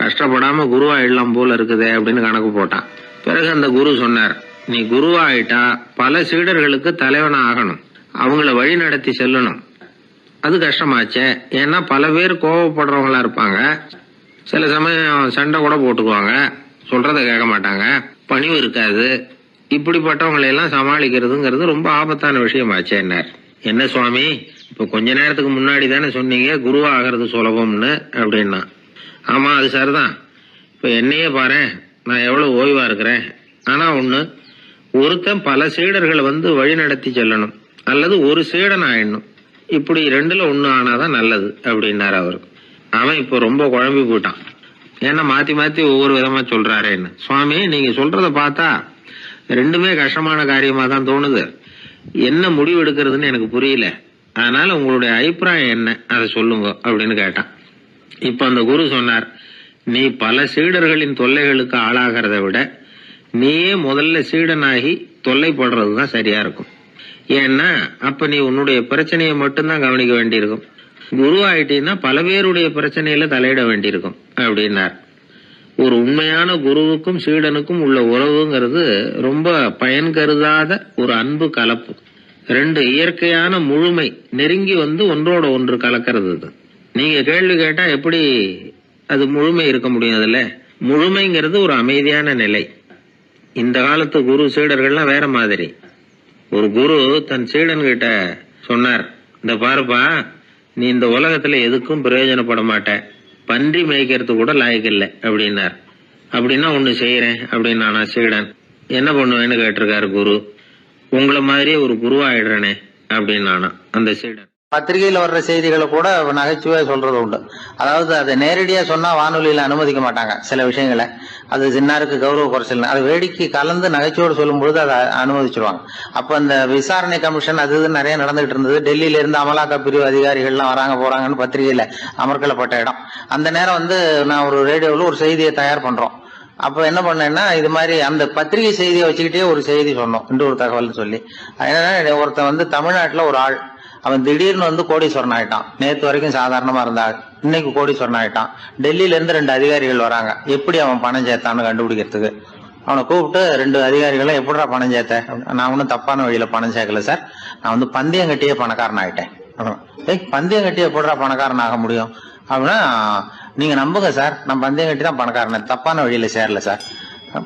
கஷ்டப்படாம குருவாயிடலாம் போல இருக்குதே அப்படின்னு கணக்கு போட்டான். பிறகு அந்த குரு சொன்னார், நீ குருவாயிட்டா பல சீடர்களுக்கு தலைவனா ஆகணும், அவங்கள வழி நடத்தி செல்லணும். அது கஷ்டமாச்சே. ஏன்னா பல பேர் கோவப்படுறவங்களா இருப்பாங்க, சில சமயம் சண்டை கூட போட்டுக்குவாங்க, சொல்றத கேட்க மாட்டாங்க, பணிவு இருக்காது, இப்படிப்பட்டவங்களை எல்லாம் சமாளிக்கிறதுங்கிறது ரொம்ப ஆபத்தான விஷயமாச்சேன்னார். என்ன சுவாமி, இப்ப கொஞ்ச நேரத்துக்கு முன்னாடி தானே சொன்னீங்க குருவா ஆகிறது சுலபம்னு அப்படின்னா. ஆமா, அது சரிதான். இப்ப என்னையே பாரு, நான் எவ்வளவு ஓய்வா இருக்கிறேன். ஆனா ஒண்ணு, ஒருத்தன் பல சீடர்களை வழி நடத்தி செல்லணும், அல்லது ஒரு சீடன் ஆயிடணும். இப்படி ரெண்டுல ஒண்ணு ஆனாதான் நல்லது அப்படின்னாரு அவரு. அவன் இப்ப ரொம்ப குழம்பி போயிட்டான். ஏன்னா மாத்தி மாத்தி ஒவ்வொரு விதமா சொல்றாரேன்னு. சுவாமி, நீங்க சொல்றத பார்த்தா ரெண்டுமே கஷ்டமான காரியமா தான் தோணுது. என்ன முடிவு எடுக்கிறதுன்னு எனக்கு புரியல. அதனால உங்களுடைய அபிப்பிராயம் என்ன, அதை சொல்லுங்க அப்படின்னு கேட்டான். இப்ப அந்த குரு சொன்னார், நீ பல சீடர்களின் தொல்லைகளுக்கு ஆளாகிறத விட நீயே முதல்ல சீடனாகி தொல்லைப்படுறதுதான் சரியா இருக்கும். ஏன்னா அப்ப நீ உன்னுடைய பிரச்சனையை மட்டும்தான் கவனிக்க வேண்டியிருக்கும். குரு ஆயிட்டீன்னா பல பேருடைய பிரச்சனையில தலையிட வேண்டியிருக்கும் அப்படின்னார். ஒரு உண்மையான குருவுக்கும் சீடனுக்கும் உள்ள உறவுங்கிறது ரொம்ப பயன் கருதாத ஒரு அன்பு கலப்பு. ரெண்டு இயற்கையான முழுமை நெருங்கி ஒன்றோட ஒன்று கலக்கிறது. நீங்க கேள்வி கேட்டா எப்படி அது முழுமை இருக்க முடியும்? அதுல முழுமைங்கிறது ஒரு அமைதியான நிலை. இந்த காலத்து குரு சீடர்கள்லாம் வேற மாதிரி. ஒரு குரு தன் சீடன் கிட்ட சொன்னார், இந்த பாருப்பா, நீ இந்த உலகத்துல எதுக்கும் பிரயோஜனப்பட மாட்ட, பன்றி மேய்க்கிறது கூட லாயக்கில்லை அப்படின்னார். அப்படின்னா ஒண்ணு செய்யறேன் அப்படின்னா சீடன். என்ன பண்ணுவேன்னு கேட்டிருக்காரு குரு. உங்களை மாதிரியே ஒரு குருவாயிடுறனே அப்படின்னானா அந்த சீடன். பத்திரிகையில வர்ற செய்திகளை கூட நகைச்சுவையா சொல்றது உண்டு. அதாவது அதை நேரடியா சொன்னா வானொலியில அனுமதிக்க மாட்டாங்க சில விஷயங்களை. அது சின்னாருக்கு கௌரவ குறைச்சல், அது வேடிக்கை கலந்து நகைச்சுவோடு சொல்லும்போது அதை அனுமதிச்சிருவாங்க. அப்ப அந்த விசாரணை கமிஷன் அது இது நிறைய நடந்துகிட்டு இருந்தது. டெல்லியில இருந்து அமலாக்க பிரிவு அதிகாரிகள்லாம் வராங்க போறாங்கன்னு பத்திரிகையில அமர்க்கலப்பட்ட இடம். அந்த நேரம் நான் ஒரு ரேடியோவில் ஒரு செய்தியை தயார் பண்றோம். அப்ப என்ன பண்ணேன்னா, இது மாதிரி அந்த பத்திரிகை செய்தியை வச்சுக்கிட்டே ஒரு செய்தி சொன்னோம், இன்னொரு தகவல் சொல்லி. அதனால ஒருத்தன் தமிழ்நாட்டுல ஒரு ஆள், அவன் திடீர்னு கோடீஸ்வரன் ஆயிட்டான். நேத்து வரைக்கும் சாதாரணமா இருந்தா இன்னைக்கு கோடீஸ்வரன் ஆயிட்டான். டெல்லியில இருந்து 2 அதிகாரிகள் வராங்க. எப்படி அவன் பணம் சேர்த்தான்னு கண்டுபிடிக்கிறதுக்கு அவனை கூப்பிட்டு 2 அதிகாரிகளும் எப்படிடா பணம் சேர்த்த? நான் ஒன்னும் தப்பான வழியில பணம் சேர்க்கல சார், நான் பந்தயம் கட்டியே பணக்காரன் ஆயிட்டேன். பந்தயம் கட்டியே எப்படிடா பணக்காரன் ஆக முடியும் அப்படின்னா, நீங்க நம்புங்க சார், நான் பந்தயம் கட்டி தான் பணக்காரன், தப்பான வழியில சேரல சார்.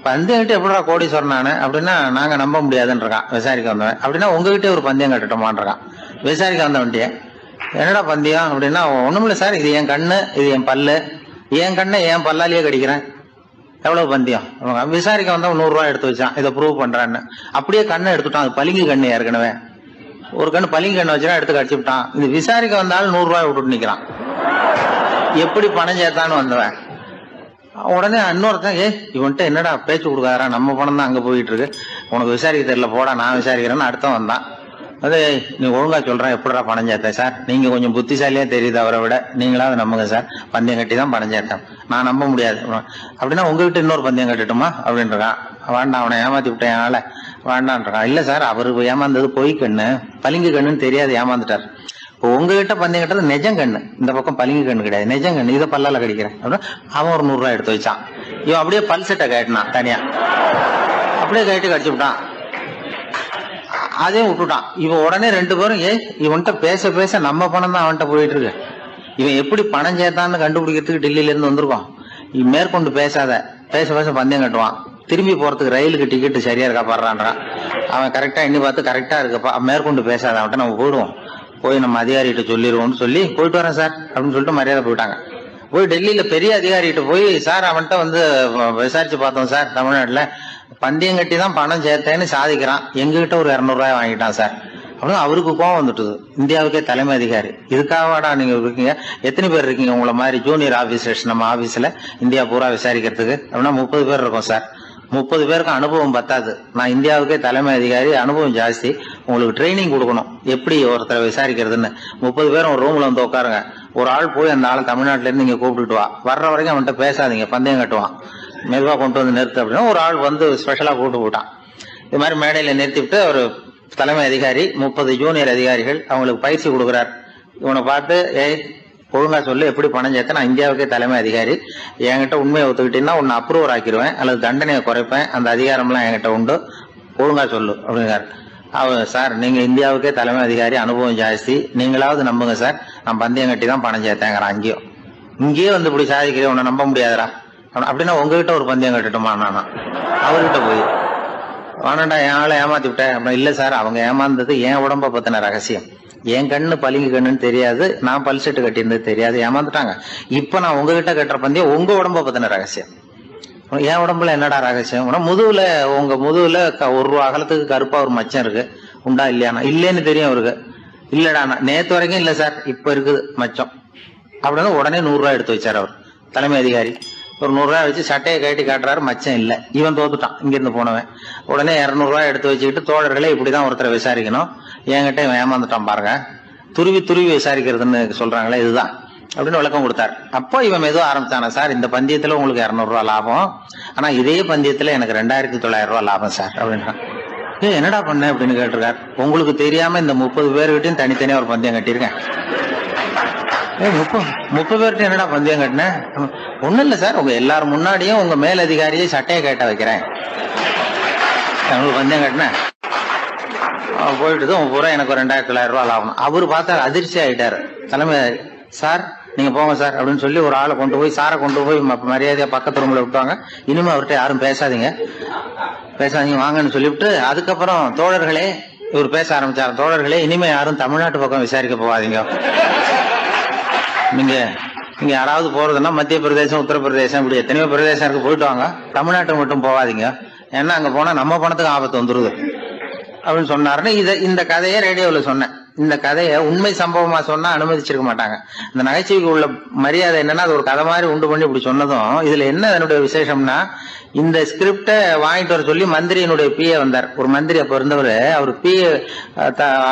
பந்தயம் கட்டி எப்படிடா கோடீஸ்வரன் ஆனு அப்படின்னா, நாங்க நம்ப முடியாதுன்றான் விசாரிக்க வந்தவன். அப்படின்னா உங்ககிட்ட ஒரு பந்தயம் கட்டட்டுமான்றான் விசாரிக்க வந்தவன்ட்டிய. என்னடா பந்தயம் அப்படின்னா, ஒண்ணுமில்ல சார், இது என் கண்ணு, இது என் பல்லு, என் கண்ணை என் பல்லாலேயே கடிக்கிறேன், எவ்வளவு பந்தயம். விசாரிக்க வந்தா 100 ரூபாய் எடுத்து வச்சான், இதை ப்ரூவ் பண்றான்னு. அப்படியே கண்ணை எடுத்துட்டான். அது பளிங்கு கண்ணு, ஏற்கனவே ஒரு கண்ணு பளிங்கு கண்ணு வச்சுனா எடுத்து கடிச்சு விட்டான். இது விசாரிக்க வந்தாலும் 100 ரூபாய் விட்டுட்டு நிக்கிறான். எப்படி பணம் சேர்த்தான்னு வந்தவன். உடனே இன்னொருத்தன், இவன்ட்ட என்னடா பேச்சு கொடுக்காரா, நம்ம பணம் தான் அங்க போயிட்டு இருக்கு, உனக்கு விசாரிக்க தெரியல, போடா நான் விசாரிக்கிறேன்னு அடுத்த வந்தான். அதே நீ ஒழுங்கா சொல்றேன், எப்படிடா பணம் சேர்த்தேன் சார், நீங்க கொஞ்சம் புத்திசாலியா தெரியுது அவரை விட, நீங்களாவது நம்புங்க சார், பந்தயம் கட்டி தான் பணம் சேர்த்தேன், நான் நம்ப முடியாது அப்படின்னா உங்ககிட்ட இன்னொரு பந்தயம் கட்டட்டுமா அப்படின்றான். வேண்டாம், அவனை ஏமாத்தி விட்டேன் அதனால வேண்டான்றான். இல்ல சார், அவரு ஏமாந்தது பொய் கண்ணு, பளிங்கு கண்ணுன்னு தெரியாது, ஏமாந்துட்டார். இப்போ உங்ககிட்ட பந்தயம் கட்டது நெஜம் கண்ணு, இந்த பக்கம் பளிங்கு கண்ணு கிடையாது, நெஜம் கண்ணு, இதை பல்லால கடிக்கிறேன் அப்படின்னா அவன் ஒரு 100 ரூபாய் எடுத்து வச்சான். இவன் அப்படியே பல்செட்டை கேட்டினான் தனியா, அப்படியே கேட்டு கடிச்சு விட்டான். அதே விட்டுட்டான். இவன் உடனே 2 பேரும், இவன்கிட்ட பேச பேச நம்ம பணம் தான் அவன்கிட்ட போயிட்டு இருக்கு, இவன் எப்படி பணம் சேர்த்தான்னு கண்டுபிடிக்கிறதுக்கு டெல்லியில இருந்து வந்திருக்கோம், இவன் மேற்கொண்டு பேசாத, பேச பேச பந்தயம் கட்டுவான். திரும்பி போறதுக்கு ரயிலுக்கு டிக்கெட்டு சரியா இருக்கா பாடுறான்றான். அவன் கரெக்டா எண்ணி பார்த்து கரெக்டா இருக்குப்பா, மேற்கொண்டு பேசாத, அவன்கிட்ட நம்ம போயிடுவோம், போய் நம்ம அதிகாரிகிட்ட சொல்லிடுவோம்னு சொல்லி போயிட்டு வரேன் சார் அப்படின்னு சொல்லிட்டு மரியாதை போயிட்டாங்க. போய் டெல்லியில பெரிய அதிகாரிகிட்ட போய், சார் அவன்கிட்ட விசாரிச்சு பார்த்தோம் சார், தமிழ்நாட்டுல பந்தயம் கட்டி தான் பணம் சேர்த்தேன்னு சாதிக்கிறான், எங்ககிட்ட ஒரு 200 ரூபாய் வாங்கிட்டான் சார் அப்படின்னு. அவருக்கு கோவம் வந்துட்டுது. இந்தியாவுக்கே தலைமை அதிகாரி, இதுக்காகவாடா நீங்க இருக்கீங்க, எத்தனை பேர் இருக்கீங்க உங்களை மாதிரி ஜூனியர் ஆபீசர்ஸ் நம்ம ஆபீஸ்ல இந்தியா பூரா விசாரிக்கிறதுக்கு அப்படின்னா 30 பேர் இருக்கோம் சார். 30 பேருக்கு அனுபவம் பத்தாது, நான் இந்தியாவுக்கே தலைமை அதிகாரி, அனுபவம் ஜாஸ்தி, உங்களுக்கு ட்ரைனிங் கொடுக்கணும் எப்படி ஒருத்தரை விசாரிக்கிறதுன்னு. 30 பேரும் ஒரு ரூம்ல உட்காருங்க, ஒரு ஆள் போய் அந்த ஆள் தமிழ்நாட்டுல இருந்து இங்க கூப்பிட்டுட்டு வா, வர்ற வரைக்கும் அவன்கிட்ட பேசாதீங்க, பந்தயம் கட்டுவான், மெதுவா கொண்டு நிறுத்து அப்படின்னா ஒரு ஆள் ஸ்பெஷலா கூப்பிட்டு போட்டான். இது மாதிரி மேடையில நிறுத்திவிட்டு ஒரு தலைமை அதிகாரி 30 ஜூனியர் அதிகாரிகள் அவங்களுக்கு பயிற்சி கொடுக்குறார். இவனை பார்த்து, ஒழுங்கா சொல்லு, எப்படி பணம் சேர்த்த, நான் இந்தியாவுக்கே தலைமை அதிகாரி, என்கிட்ட உண்மையை ஒத்துக்கிட்டீங்கன்னா உன்னை அப்ரூவர் ஆக்கிடுவேன் அல்லது தண்டனையை குறைப்பேன், அந்த அதிகாரம்லாம் என்கிட்ட உண்டு, ஒழுங்கா சொல்லு அப்படிங்கிறார். சார், நீங்க இந்தியாவுக்கே தலைமை அதிகாரி, அனுபவம் ஜாஸ்தி, நீங்களாவது நம்புங்க சார், நான் பந்தயம் கட்டி தான் பணம் சேர்த்தேங்கிறான். இங்கேயே இப்படி சாதிக்கிறேன், உன்னை நம்ப முடியாதுரா அப்படின்னா உங்ககிட்ட ஒரு பந்தயம் கட்டட்டுமா நானா அவர்கிட்ட போய் வேணாண்டா என் ஆளை ஏமாத்தி விட்டேன் அப்படின்னா, இல்ல சார் அவங்க ஏமாந்தது என் உடம்ப பத்தின ரகசியம். என் கண்ணு பளிங்கு கண்ணுன்னு தெரியாது, நான் பல்செட்டு கட்டியிருந்தது தெரியாது, ஏமாந்துட்டாங்க. இப்ப நான் உங்ககிட்ட கட்டுற பந்தயம் உங்க உடம்ப பத்தின ரகசியம். என் உடம்புல என்னடா ரகசியம்? முதுகுல உங்க முதுகுல 1 ரூபா அகலத்துக்கு கருப்பா ஒரு மச்சம் இருக்கு, உண்டா இல்லையானா? இல்லேன்னு தெரியும் அவருக்கு. இல்லடா நேத்து வரைக்கும் இல்ல சார், இப்ப இருக்குது மச்சம் அப்படின்னு உடனே 100 ரூபாய் எடுத்து வச்சார் அவர் தலைமை அதிகாரி. ஒரு 100 ரூபாய் வச்சு சட்டையை கட்டி காட்டுறாரு, மச்சம் இல்ல. இவன் தோத்துட்டான் இங்கிருந்து போனவன். உடனே 200 ரூபாய் எடுத்து வச்சுக்கிட்டு, தோழர்களே இப்படிதான் ஒருத்தரை விசாரிக்கணும், என்கிட்ட இவன் ஏமாந்துட்டான் பாருங்க, துருவி துருவி விசாரிக்கிறதுன்னு சொல்றாங்களே இதுதான் அப்படின்னு விளக்கம் கொடுத்தாரு. அப்போ இவன் மெதுவா ஆரம்பிச்சானா, சார் இந்த பந்தயத்துல உங்களுக்கு 200 ரூபாய் லாபம், ஆனா இதே பந்தயத்துல எனக்கு 2900 ரூபாய் லாபம் சார் அப்படின்றான். என்னடா பண்ண அப்படின்னு கேட்டிருக்காரு. உங்களுக்கு தெரியாம இந்த 30 பேர்கிட்டையும் தனித்தனியா ஒரு பந்தயம் கட்டியிருக்கேன். 30 பேர்கிட்ட என்னடா பந்தயம் கட்டினேன்? ஒண்ணும் இல்ல சார், உங்க எல்லாரும் முன்னாடியும் உங்க மேல் அதிகாரியை சட்டையை கேட்ட வைக்கிறேன், உங்களுக்கு பந்தயம் கட்டினேன். போயிட்டு பூரா எனக்கு 2900 ரூபாய் லாபம். அவரு பார்த்தா அதிர்ச்சி ஆயிட்டாரு. தலைமை, சார் நீங்க போங்க சார் அப்படின்னு சொல்லி ஒரு ஆளை கொண்டு போய், சாரை கொண்டு போய் மரியாதையா பக்கத்து ரூம்ல விட்டாங்க. இனிமே அவர்கிட்ட யாரும் பேசாதீங்க வாங்கன்னு சொல்லிவிட்டு, அதுக்கப்புறம் தோழர்களே, இவர் பேச ஆரம்பிச்சாரு, தோழர்களே இனிமே யாரும் தமிழ்நாட்டு பக்கம் விசாரிக்க போகாதீங்க. நீங்க யாராவது போறதுன்னா மத்திய பிரதேசம், உத்தரப்பிரதேசம், இப்படி எத்தனையோ பிரதேசம் இருக்கு, போயிட்டு வாங்க, தமிழ்நாட்டுக்கு மட்டும் போகாதீங்க, ஏன்னா அங்க போனா நம்ம பணத்துக்கு ஆபத்து வந்துருது அப்படின்னு சொன்னாருன்னு இந்த கதையை ரேடியோவில் சொன்னேன். இந்த கதையை உண்மை சம்பவமா சொன்னா அனுமதிச்சிருக்க மாட்டாங்க. இந்த நகைச்சுவைக்கு உள்ள மரியாதை என்னன்னா, அது ஒரு கதை மாதிரி உண்டு பண்ணி இப்படி சொன்னதும், இதுல என்ன என்னுடைய விசேஷம்னா, இந்த ஸ்கிரிப்ட வாங்கிட்டு வர சொல்லி மந்திரியினுடைய பிஏ வந்தார். ஒரு மந்திரி அப்ப இருந்தவர், அவர் பிஏ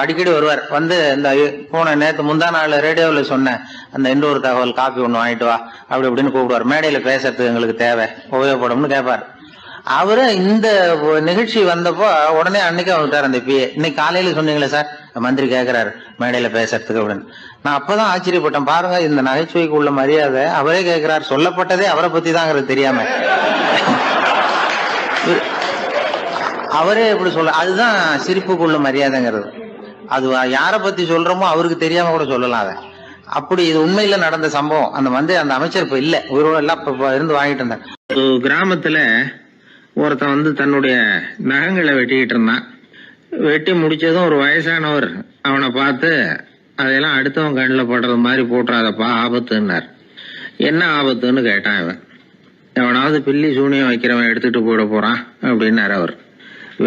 அடிக்கடி வருவார். வந்து இந்த போன நேற்று முந்தா நாள் ரேடியோவில் சொன்ன அந்த இன்னொரு தகவல் காப்பி ஒண்ணு வாங்கிட்டு வா அப்படி அப்படின்னு கூப்பிடுவார். மேடையில பேசுறதுக்கு எங்களுக்கு தேவை, உபயோகப்படும்னு கேட்பார். அவரு இந்த நிகழ்ச்சி வந்தப்போ உடனே அன்னைக்கு வந்துட்டார் அந்த பிஏ. இன்னைக்கு காலையில சொன்னீங்களே சார், மந்திரி கேட்கிறாரு மேடையில பேசுறதுக்கு அப்படின்னு. நான் அப்பதான் ஆச்சரியப்பட்டேன். பாருங்க, இந்த நகைச்சுவைக்கு உள்ள மரியாதை. அவரே கேட்கிறார், சொல்லப்பட்டதே அவரை பத்தி தாங்கிறது தெரியாம அவரே எப்படி சொல்ல. அதுதான் சிரிப்புக்குள்ள மரியாதைங்கிறது. அது யாரை பத்தி சொல்றோமோ அவருக்கு தெரியாம கூட சொல்லலாம் அதை. அப்படி இது உண்மையில நடந்த சம்பவம். அந்த அமைச்சர் இப்ப இல்ல, உயிரோட எல்லாம் இருந்து வாங்கிட்டு இருந்தார். கிராமத்துல ஒருத்தன் தன்னுடைய நகங்களை வெட்டிக்கிட்டு இருந்தான். வெட்டி முடிச்சதும் ஒரு வயசானவர் அவனை பார்த்து, அதெல்லாம் அடுத்தவன் கண்ணில் படுறது மாதிரி போட்டுறாதப்பா, ஆபத்துன்னார். என்ன ஆபத்துன்னு கேட்டான் இவன். எவனாவது பில்லி சூனியம் வைக்கிறவன் எடுத்துட்டு போயிட போறான் அப்படின்னாரு அவர்.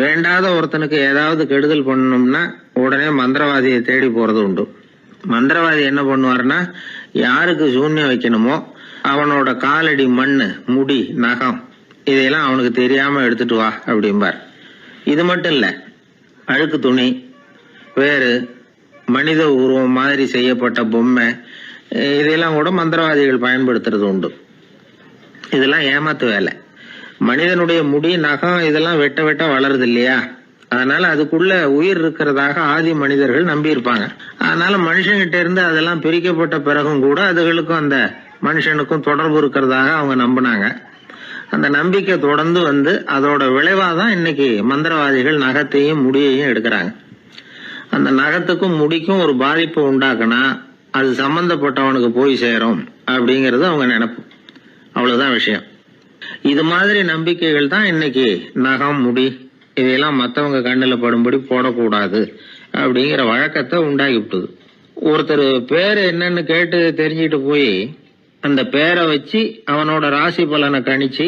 வேண்டாத ஒருத்தனுக்கு ஏதாவது கெடுதல் பண்ணணும்னா உடனே மந்திரவாதியை தேடி போறது உண்டு. மந்திரவாதி என்ன பண்ணுவாருன்னா, யாருக்கு சூன்யம் வைக்கணுமோ அவனோட காலடி மண்ணு, முடி, நகம் இதையெல்லாம் அவனுக்கு தெரியாம எடுத்துட்டு வா அப்படிம்பார். இது மட்டும் இல்ல, அழுக்கு துணி, வேறு மனித உருவம் மாதிரி செய்யப்பட்ட பொம்மை, இதெல்லாம் கூட மந்திரவாதிகள் பயன்படுத்துறது உண்டு. இதெல்லாம் ஏமாத்து வேலை. மனிதனுடைய முடி, நகம் இதெல்லாம் வெட்ட வெட்ட வளருது இல்லையா, அதனால அதுக்குள்ள உயிர் இருக்கிறதாக ஆதி மனிதர்கள் நம்பி இருப்பாங்க. அதனால மனுஷங்கிட்ட இருந்து அதெல்லாம் பிரிக்கப்பட்ட பிறகும் கூட அதுகளுக்கும் அந்த மனுஷனுக்கும் தொடர்பு இருக்கிறதாக அவங்க நம்பினாங்க. அந்த நம்பிக்கை தொடர்ந்து அதோட விளைவாதான் இன்னைக்கு மந்திரவாதிகள் நகத்தையும் முடியையும் எடுக்கிறாங்க. அந்த நகத்துக்கும் முடிக்கும் ஒரு பாதிப்பு உண்டாக்குனா அது சம்பந்தப்பட்டவனுக்கு போய் சேரும் அப்படிங்கிறது அவங்க நினைப்பு. அவ்வளவுதான் விஷயம். இது மாதிரி நம்பிக்கைகள் தான் இன்னைக்கு நகம், முடி இதையெல்லாம் மற்றவங்க கண்ணில் படும்படி போடக்கூடாது அப்படிங்கிற வழக்கத்தை உண்டாக்கி விட்டுது. ஒருத்தர் பேரு என்னன்னு கேட்டு தெரிஞ்சுட்டு போய் அந்த பேரை வச்சு அவனோட ராசி பலனை கணிச்சு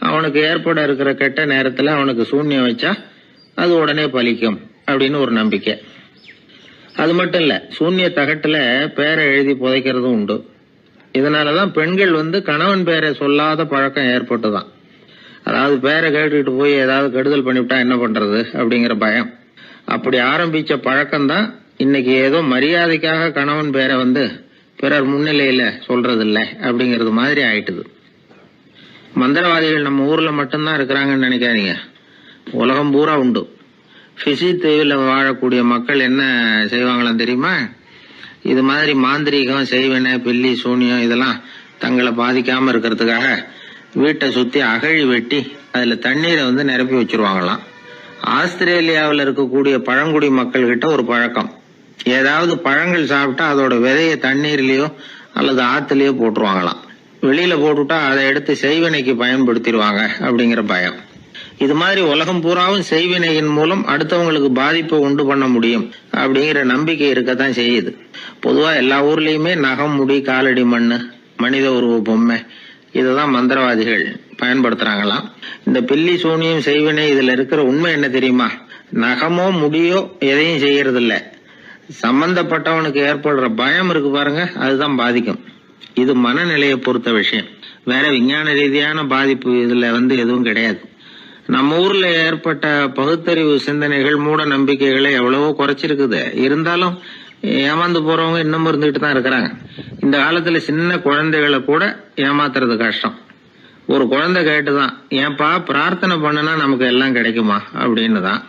அவனுக்கு ஏற்பட இருக்கிற கெட்ட நேரத்துல அவனுக்கு சூன்யம் வச்சா அது உடனே பலிக்கும் அப்படின்னு ஒரு நம்பிக்கை. அது மட்டும் இல்ல, சூன்ய தகட்டுல பேரை எழுதி புதைக்கிறதும் உண்டு. இதனாலதான் பெண்கள் கணவன் பேரை சொல்லாத பழக்கம் ஏற்பட்டுதான். அதாவது பேரை கேட்டுக்கிட்டு போய் ஏதாவது கெடுதல் பண்ணிவிட்டா என்ன பண்றது அப்படிங்கிற பயம். அப்படி ஆரம்பிச்ச பழக்கம்தான் இன்னைக்கு ஏதோ மரியாதைக்காக கணவன் பேரை பிறர் முன்னிலையில சொல்றது இல்லை அப்படிங்கிறது மாதிரி ஆயிட்டுது. மந்திரவாதிகள் நம்ம ஊர்ல மட்டும்தான் இருக்கிறாங்கன்னு நினைக்காதீங்க, உலகம் பூரா உண்டு. பிசி தீவில் வாழக்கூடிய மக்கள் என்ன செய்வாங்களாம் தெரியுமா? இது மாதிரி மாந்திரீகம், செய்வன, பில்லி, சூனியம் இதெல்லாம் தங்களை பாதிக்காம இருக்கிறதுக்காக வீட்டை சுத்தி அகழி வெட்டி அதுல தண்ணீரை நிரப்பி வச்சிருவாங்களாம். ஆஸ்திரேலியாவில் இருக்கக்கூடிய பழங்குடி மக்கள் கிட்ட ஒரு பழக்கம், ஏதாவது பழங்கள் சாப்பிட்டா அதோட விதைய தண்ணீர்லயோ அல்லது ஆத்துலயோ போட்டுருவாங்களாம். வெளியில போட்டுட்டா அதை எடுத்து செய்வனைக்கு பயன்படுத்திடுவாங்க அப்படிங்கிற பயம். இது மாதிரி உலகம் பூராவும் செய்வினையின் மூலம் அடுத்தவங்களுக்கு பாதிப்பை உண்டு பண்ண முடியும் அப்படிங்கிற நம்பிக்கை இருக்கத்தான் செய்யுது. பொதுவா எல்லா ஊர்லயுமே நகம், முடி, காலடி மண்ணு, மனித உருவ பொம்மை இதுதான் மந்திரவாதிகள் பயன்படுத்துறாங்களாம். இந்த பில்லி, சூனியம், செய்வினை இதுல இருக்கிற உண்மை என்ன தெரியுமா? நகமோ முடியோ எதையும் செய்யறது இல்ல. சம்பந்தப்பட்டவனுக்கு ஏற்படுற பயம் இருக்கு பாருங்க, அதுதான் பாதிக்கும். இது மனநிலையை பொறுத்த விஷயம். வேற விஞ்ஞான ரீதியான பாதிப்பு இதுல எதுவும் கிடையாது. நம்ம ஊர்ல ஏற்பட்ட பகுத்தறிவு சிந்தனைகள், மூட நம்பிக்கைகளை எவ்வளவோ குறைச்சிருக்குது. இருந்தாலும் ஏமாந்து போறவங்க இன்னும் இருந்துகிட்டு தான் இருக்கிறாங்க. இந்த காலத்துல சின்ன குழந்தைகளை கூட ஏமாத்துறது கஷ்டம். ஒரு குழந்தை கேட்டுதான், ஏன்பா பிரார்த்தனை பண்ணுனா நமக்கு எல்லாம் கிடைக்குமா அப்படின்னு தான்.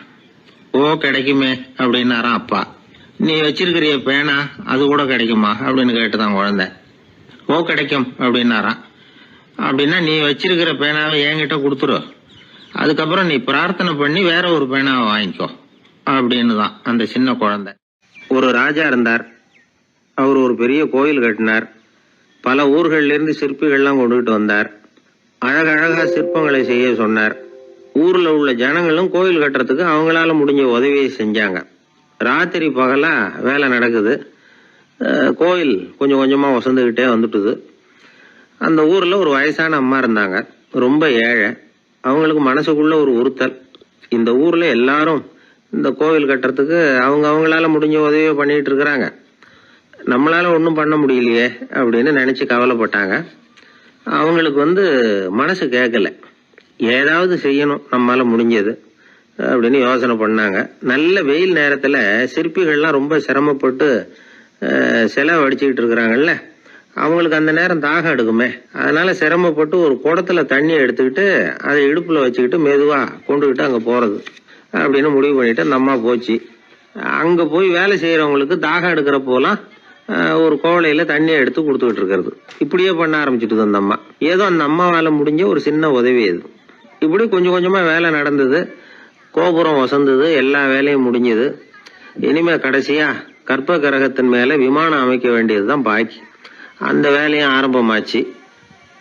ஓ கிடைக்குமே அப்படின்னாராம் அப்பா. நீ வச்சிருக்கிறிய பேனா அது கூட கிடைக்குமா அப்படின்னு கேட்டுதான் குழந்தை. ஓ கிடைக்கும் அப்படின்னாராம். அப்படின்னா நீ வச்சிருக்கிற பேனாவை என்கிட்ட கொடுத்துரு, அதுக்கப்புறம் நீ பிரார்த்தனை பண்ணி வேற ஒரு பேனாவை வாங்கிக்கோ அப்படின்னு தான் அந்த சின்ன குழந்தை. ஒரு ராஜா இருந்தார். அவர் ஒரு பெரிய கோயில் கட்டினார். பல ஊர்கள்ல இருந்து சிற்பிகள்லாம் கொண்டுகிட்டு வந்தார். அழகழகா சிற்பங்களை செய்ய சொன்னார். ஊர்ல உள்ள ஜனங்களும் கோயில் கட்டுறதுக்கு அவங்களால முடிஞ்ச உதவியை செஞ்சாங்க. ராத்திரி பகலா வேலை நடக்குது. கோயில் கொஞ்சம் கொஞ்சமா வசந்துகிட்டே வந்துட்டுது. அந்த ஊர்ல ஒரு வயசான அம்மா இருந்தாங்க, ரொம்ப ஏழை. அவங்களுக்கு மனசுக்குள்ள ஒரு உறுத்தல், இந்த ஊர்ல எல்லாரும் இந்த கோவில் கட்டுறதுக்கு அவங்களால முடிஞ்ச உதவியை பண்ணிட்டு இருக்கிறாங்க, நம்மளால ஒன்றும் பண்ண முடியலையே அப்படின்னு நினைச்சு கவலைப்பட்டாங்க. அவங்களுக்கு மனசு கேட்கல, ஏதாவது செய்யணும் நம்மளால முடிஞ்சது அப்படின்னு யோசனை பண்ணாங்க. நல்ல வெயில் நேரத்துல சிற்பிகள்லாம் ரொம்ப சிரமப்பட்டு சிலை வடிச்சுக்கிட்டு இருக்கிறாங்கல்ல, அவங்களுக்கு அந்த நேரம் தாகம் எடுக்குமே. அதனால சிரமப்பட்டு ஒரு குடத்துல தண்ணி எடுத்துக்கிட்டு அதை இடுப்புல வச்சுக்கிட்டு மெதுவா கொண்டுகிட்டு அங்க போறது அப்படின்னு முடிவு பண்ணிட்டு அந்த அம்மா போச்சு. அங்க போய் வேலை செய்யறவங்களுக்கு தாகம் எடுக்கிற போலாம் ஒரு கோவலையில தண்ணியை எடுத்து கொடுத்துக்கிட்டு இருக்கிறது. இப்படியே பண்ண ஆரம்பிச்சுட்டு அந்த அம்மா. ஏதோ அந்த அம்மாவால முடிஞ்ச ஒரு சின்ன உதவி அது. இப்படி கொஞ்சம் கொஞ்சமா வேலை நடந்தது. கோபுரம் வசந்தது, எல்லா வேலையும் முடிஞ்சது. இனிமே கடைசியா கற்ப கிரகத்தின் மேல விமானம் அமைக்க வேண்டியதுதான் பாக்கி. அந்த வேலையும் ஆரம்பமாச்சு.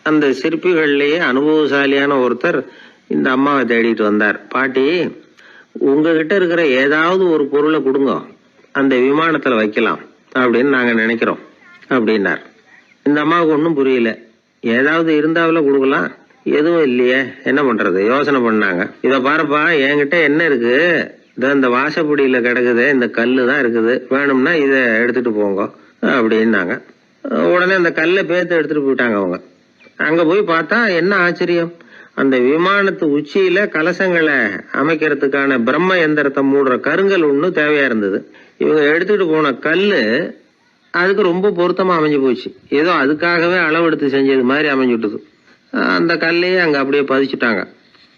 அந்த சிற்பிகள்லயே அனுபவசாலியான ஒருத்தர் இந்த அம்மாவை தேடிட்டு வந்தார். பாட்டி, உங்ககிட்ட இருக்கிற ஏதாவது ஒரு பொருளை கொடுங்க, அந்த விமானத்துல வைக்கலாம் அப்படின்னு நாங்க நினைக்கிறோம் அப்படின்னார். இந்த அம்மாவுக்கு ஒன்றும் புரியல. ஏதாவது இருந்தாவில கொடுக்கலாம், எதுவும் இல்லையே, என்ன பண்றது யோசனை பண்ணாங்க. இத பாருப்பா, என்கிட்ட என்ன இருக்கு, இந்த வாசப்படியில கிடக்குது, இந்த கல்லு தான் இருக்குது, வேணும்னா இத எடுத்துட்டு போங்க அப்படின்னாங்க. உடனே அந்த கல்லை பேத்து எடுத்துட்டு போயிட்டாங்க அவங்க. அங்க போய் பார்த்தா என்ன ஆச்சரியம், அந்த விமானத்து உச்சியில கலசங்களை அமைக்கிறதுக்கான பிரம்ம எந்திரத்தை மூடுற கருங்கல் ஒண்ணு தேவையா இருந்தது. இவங்க எடுத்துட்டு போன கல்லு அதுக்கு ரொம்ப பொருத்தமா அமைஞ்சு போச்சு. ஏதோ அதுக்காகவே அளவெடுத்து செஞ்சது மாதிரி அமைஞ்சுட்டுது. அந்த கல்லையே அங்க அப்படியே பதிச்சுட்டாங்க.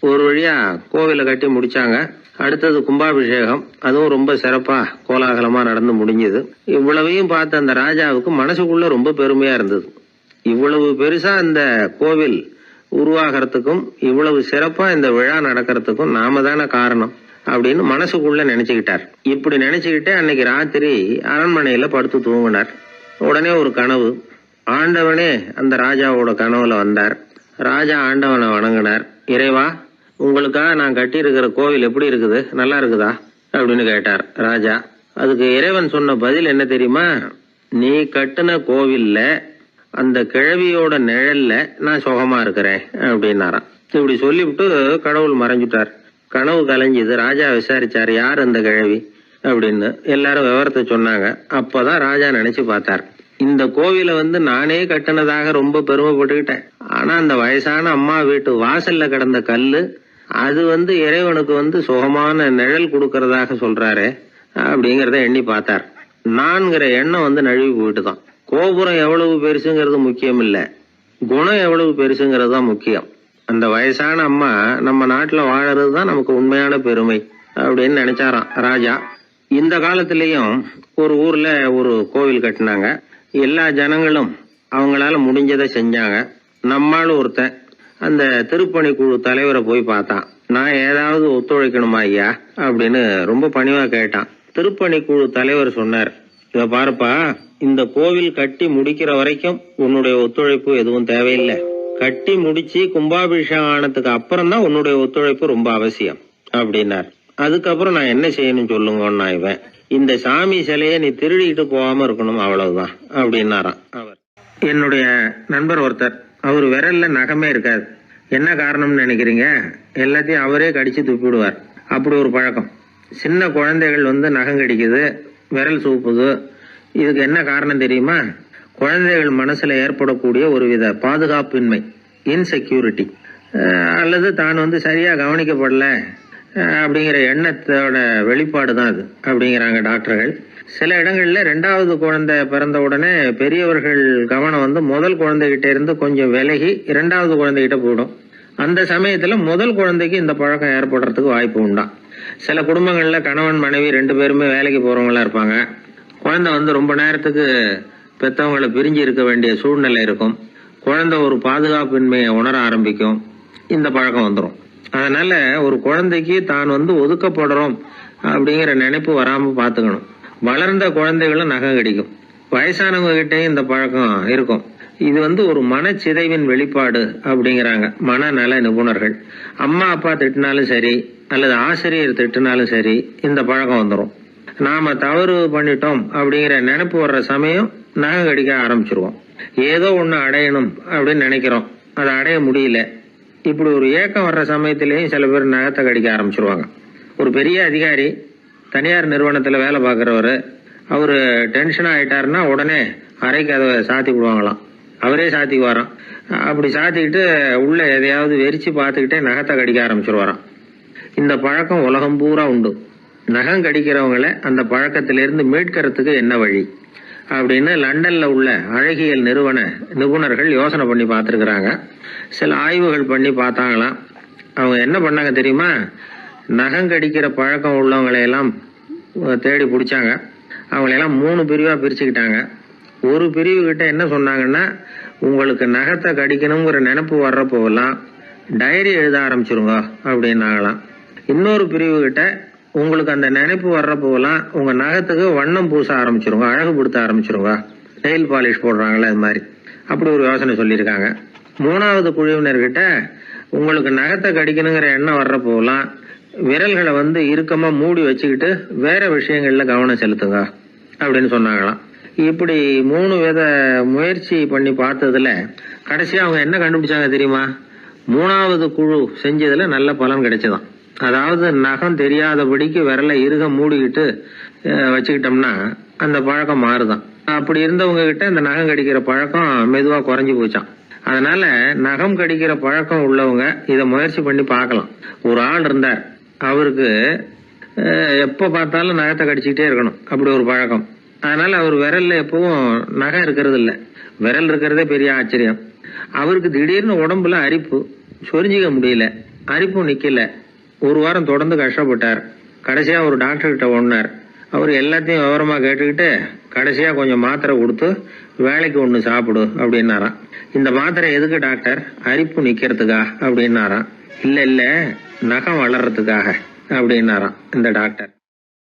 ஒரு வழியா கோவிலை கட்டி முடிச்சாங்க. அடுத்தது கும்பாபிஷேகம், அதுவும் ரொம்ப சிறப்பா கோலாகலமா நடந்து முடிஞ்சது. இவ்வளவையும் பார்த்த அந்த ராஜாவுக்கு மனசுக்குள்ள ரொம்ப பெருமையா இருந்தது. இவ்வளவு பெருசா இந்த கோவில் உருவாகிறதுக்கும் இவ்வளவு சிறப்பா இந்த விழா நடக்கிறதுக்கும் நாம தானே காரணம் அப்படின்னு மனசுக்குள்ள நினைச்சுக்கிட்டார். இப்படி நினைச்சுக்கிட்டே அன்னைக்கு ராத்திரி அரண்மனையில படுத்து தூங்கினார். உடனே ஒரு கனவு. ஆண்டவனே அந்த ராஜாவோட கனவுல வந்தார். ராஜா ஆண்டவனை வணங்கினார். இறைவா, உங்களுக்காக நான் கட்டி இருக்கிற கோவில் எப்படி இருக்குது, நல்லா இருக்குதா அப்படின்னு கேட்டார் ராஜா. அதுக்கு இறைவன் சொன்ன பதில் என்ன தெரியுமா? நீ கட்டின கோவில்ல அந்த கிழவியோட நிழல்ல நான் சுகமா இருக்கிறேன் அப்படின்னாராம். இப்படி சொல்லிவிட்டு கடவுள் மறைஞ்சுட்டார். கனவு கலைஞ்சுது. ராஜா விசாரிச்சார், யார் அந்த கிழவி அப்படின்னு. எல்லாரும் விவரத்தை சொன்னாங்க. அப்பதான் ராஜா நினைச்சு பார்த்தார், இந்த கோவிலை நானே கட்டினதாக ரொம்ப பெருமைப்பட்டுக்கிட்டேன். ஆனா அந்த வயசான அம்மா வீட்டு வாசல்ல கிடந்த கல்லு அது இறைவனுக்கு சுகமான நிழல் கொடுக்கறதாக சொல்றாரு அப்படிங்கறத எண்ணி பார்த்தார். நான்கிற எண்ணம் நழுவி போயிட்டுதான். கோபுரம் எவ்வளவு பெருசுங்கிறது முக்கியம் இல்ல, குணம் எவ்வளவு பெருசுங்கிறது தான் முக்கியம். அந்த வயசான அம்மா நம்ம நாட்டுல வாழறது தான் நமக்கு உண்மையான பெருமை அப்படின்னு நினைச்சாராம் ராஜா. இந்த காலத்திலயும் ஒரு ஊர்ல ஒரு கோவில் கட்டினாங்க. எல்லா ஜனங்களும் அவங்களால முடிஞ்சதை செஞ்சாங்க. நம்மால ஒருத்தன் அந்த திருப்பணி குழு தலைவரை போய் பார்த்தான். நான் ஏதாவது ஒத்துழைக்கணுமா ஐயா அப்படின்னு ரொம்ப பணிவா கேட்டான். திருப்பணி குழு தலைவர் சொன்னார், இத பாருப்பா, இந்த கோவில் கட்டி முடிக்கிற வரைக்கும் உன்னுடைய ஒத்துழைப்பு எதுவும் தேவையில்லை. கட்டி முடிச்சு கும்பாபிஷேகம் ஆனதுக்கு அப்புறம் தான் உன்னுடைய ஒத்துழைப்பு ரொம்ப அவசியம் அப்படின்னார். அதுக்கப்புறம் நான் என்ன செய்யணும் சொல்லுங்கன்னா, இவன் இந்த சாமி சிலையை நீ திருடிக்கிட்டு போகாம இருக்கணும், அவ்வளவுதான் அப்படின்னாராம் அவர். என்னுடைய நண்பர் ஒருத்தர், அவர் விரல்ல நகமே இருக்காது. என்ன காரணம்னு நினைக்கிறீங்க? எல்லாத்தையும் அவரே கடிச்சு துப்பிடுவார். அப்படி ஒரு பழக்கம். சின்ன குழந்தைகள் நகம் கடிக்குது, விரல் சூப்புது. இதுக்கு என்ன காரணம் தெரியுமா? குழந்தைகள் மனசுல ஏற்படக்கூடிய ஒருவித பாதுகாப்பின்மை, இன்செக்யூரிட்டி, அல்லது தான் சரியா கவனிக்கப்படல அப்படிங்கிற எண்ணத்தோட வெளிப்பாடு தான் அது அப்படிங்கிறாங்க டாக்டர்கள். சில இடங்கள்ல 2வது குழந்தை பிறந்த உடனே பெரியவர்கள் கவனம் முதல் குழந்தைகிட்ட இருந்து கொஞ்சம் விலகி 2வது குழந்தைகிட்ட போயிடும். அந்த சமயத்துல முதல் குழந்தைக்கு இந்த பழக்கம் ஏற்படுறதுக்கு வாய்ப்பு உண்டா. சில குடும்பங்கள்ல கணவன் மனைவி 2 பேருமே வேலைக்கு போறவங்களா இருப்பாங்க. குழந்தை ரொம்ப நேரத்துக்கு பெத்தவங்களை பிரிஞ்சு இருக்க வேண்டிய சூழ்நிலை இருக்கும். குழந்தை ஒரு பாதுகாப்பின்மையை உணர ஆரம்பிக்கும். இந்த பழக்கம் வந்துடும். அதனால ஒரு குழந்தைக்கு தான் ஒதுக்கப்படுறோம் அப்படிங்கிற நினைப்பு வராம பாத்துக்கணும். வளர்ந்த குழந்தைகளும் நகம் கடிக்கும். வயசானவங்க கிட்டையும் இந்த பழக்கம் இருக்கும். இது ஒரு மனச்சிதைவின் வெளிப்பாடு அப்படிங்கிறாங்க மனநல நிபுணர்கள். அம்மா அப்பா திட்டினாலும் சரி, அல்லது ஆசிரியர் திட்டினாலும் சரி, இந்த பழக்கம் வந்துடும். நாம தவறு பண்ணிட்டோம் அப்படிங்கிற நினைப்பு வர்ற சமயம் நகம் கடிக்க ஆரம்பிச்சிருவோம். ஏதோ ஒண்ணு அடையணும் அப்படின்னு நினைக்கிறோம், அதை அடைய முடியல. இப்படி ஒரு ஏக்கம் வர்ற சமயத்திலேயும் சில பேர் நகத்தை கடிக்க ஆரம்பிச்சிருவாங்க. ஒரு பெரிய அதிகாரி, தனியார் நிறுவனத்துல வேலை பார்க்கிறவரு, அவரு டென்ஷன் ஆயிட்டாருன்னா உடனே அறைக்கு அதை சாத்தி விடுவாங்களாம். அவரே சாத்திக்குவாராம். அப்படி சாத்திக்கிட்டு உள்ள எதையாவது வெறிச்சு பார்த்துக்கிட்டே நகத்தை கடிக்க ஆரம்பிச்சிருவாராம். இந்த பழக்கம் உலகம் பூரா உண்டு. நகம் கடிக்கிறவங்களை அந்த பழக்கத்திலிருந்து மீட்கிறதுக்கு என்ன வழி அப்படின்னு லண்டன்ல உள்ள அழகியல் நிறுவன நிபுணர்கள் யோசனை பண்ணி பார்த்துருக்குறாங்க. சில ஆய்வுகள் பண்ணி பார்த்தாங்களாம். அவங்க என்ன பண்ணாங்க தெரியுமா? நகம் கடிக்கிற பழக்கம் உள்ளவங்களையெல்லாம் தேடி பிடிச்சாங்க. அவங்களையெல்லாம் 3 பிரிவா பிரிச்சுக்கிட்டாங்க. ஒரு பிரிவு கிட்ட என்ன சொன்னாங்கன்னா, உங்களுக்கு நகத்தை கடிக்கணுங்கிற நினைப்பு வர்றப்போலாம் டைரி எழுத ஆரம்பிச்சிருங்க அப்படின்னாங்களாம். இன்னொரு பிரிவு கிட்ட, உங்களுக்கு அந்த நினைப்பு வர்றப்போலாம் உங்க நகத்துக்கு வண்ணம் பூச ஆரம்பிச்சிருங்க, அழகுபடுத்த ஆரம்பிச்சிருங்க, நெயில் பாலிஷ் போடுறாங்களே அது மாதிரி. அப்படி ஒரு யோசனை சொல்லியிருக்காங்க. 3வது குழுவினர்கிட்ட, உங்களுக்கு நகத்தை கடிக்கணுங்கிற எண்ணம் வர்றப்போலாம் விரல்களை இறுக்கமா மூடி வச்சுக்கிட்டு வேற விஷயங்கள்ல கவனம் செலுத்துங்க அப்படின்னு சொன்னாங்களாம். இப்படி 3 வித முயற்சி பண்ணி பார்த்ததுல கடைசியா அவங்க என்ன கண்டுபிடிச்சாங்க தெரியுமா? 3வது குழு செஞ்சதுல நல்ல பலன் கிடைச்சதாம். அதாவது நகம் தெரியாதபடிக்கு விரலை இறுக மூடிக்கிட்டு வச்சுக்கிட்டோம்னா அந்த பழக்கம் மாறுதான். அப்படி இருந்தவங்க கிட்ட இந்த நகம் கடிக்கிற பழக்கம் மெதுவா குறைஞ்சு போச்சான். அதனால நகம் கடிக்கிற பழக்கம் உள்ளவங்க இதை முயற்சி பண்ணி பார்க்கலாம். ஒரு ஆள் இருந்தார், அவருக்கு எப்ப பார்த்தாலும் நகத்தை கடிச்சுக்கிட்டே இருக்கணும், அப்படி ஒரு பழக்கம். அதனால அவர் விரல்ல எப்பவும் நகம் இருக்கிறது இல்ல. விரல் இருக்கிறதே பெரிய ஆச்சரியம். அவருக்கு திடீர்னு உடம்புல அரிப்பு, சொரிஞ்சிக்க முடியல, அரிப்பும் நிக்கல. 1 வாரம் தொடர்ந்து கஷ்டப்பட்டார். கடைசியா ஒரு டாக்டர் கிட்ட ஓடினார். அவர் எல்லாத்தையும் விவரமா கேட்டுக்கிட்டு கடைசியா கொஞ்சம் மாத்திரை கொடுத்து வேலைக்கு ஒண்ணு சாப்பிடு அப்படின்னாராம். இந்த மாத்திரை எதுக்கு டாக்டர்? அரிப்பு நிக்கிறதுக்கா அப்படின்னாராம். இல்ல நகம் வளர்றதுக்காக அப்படின்னாராம் இந்த டாக்டர்.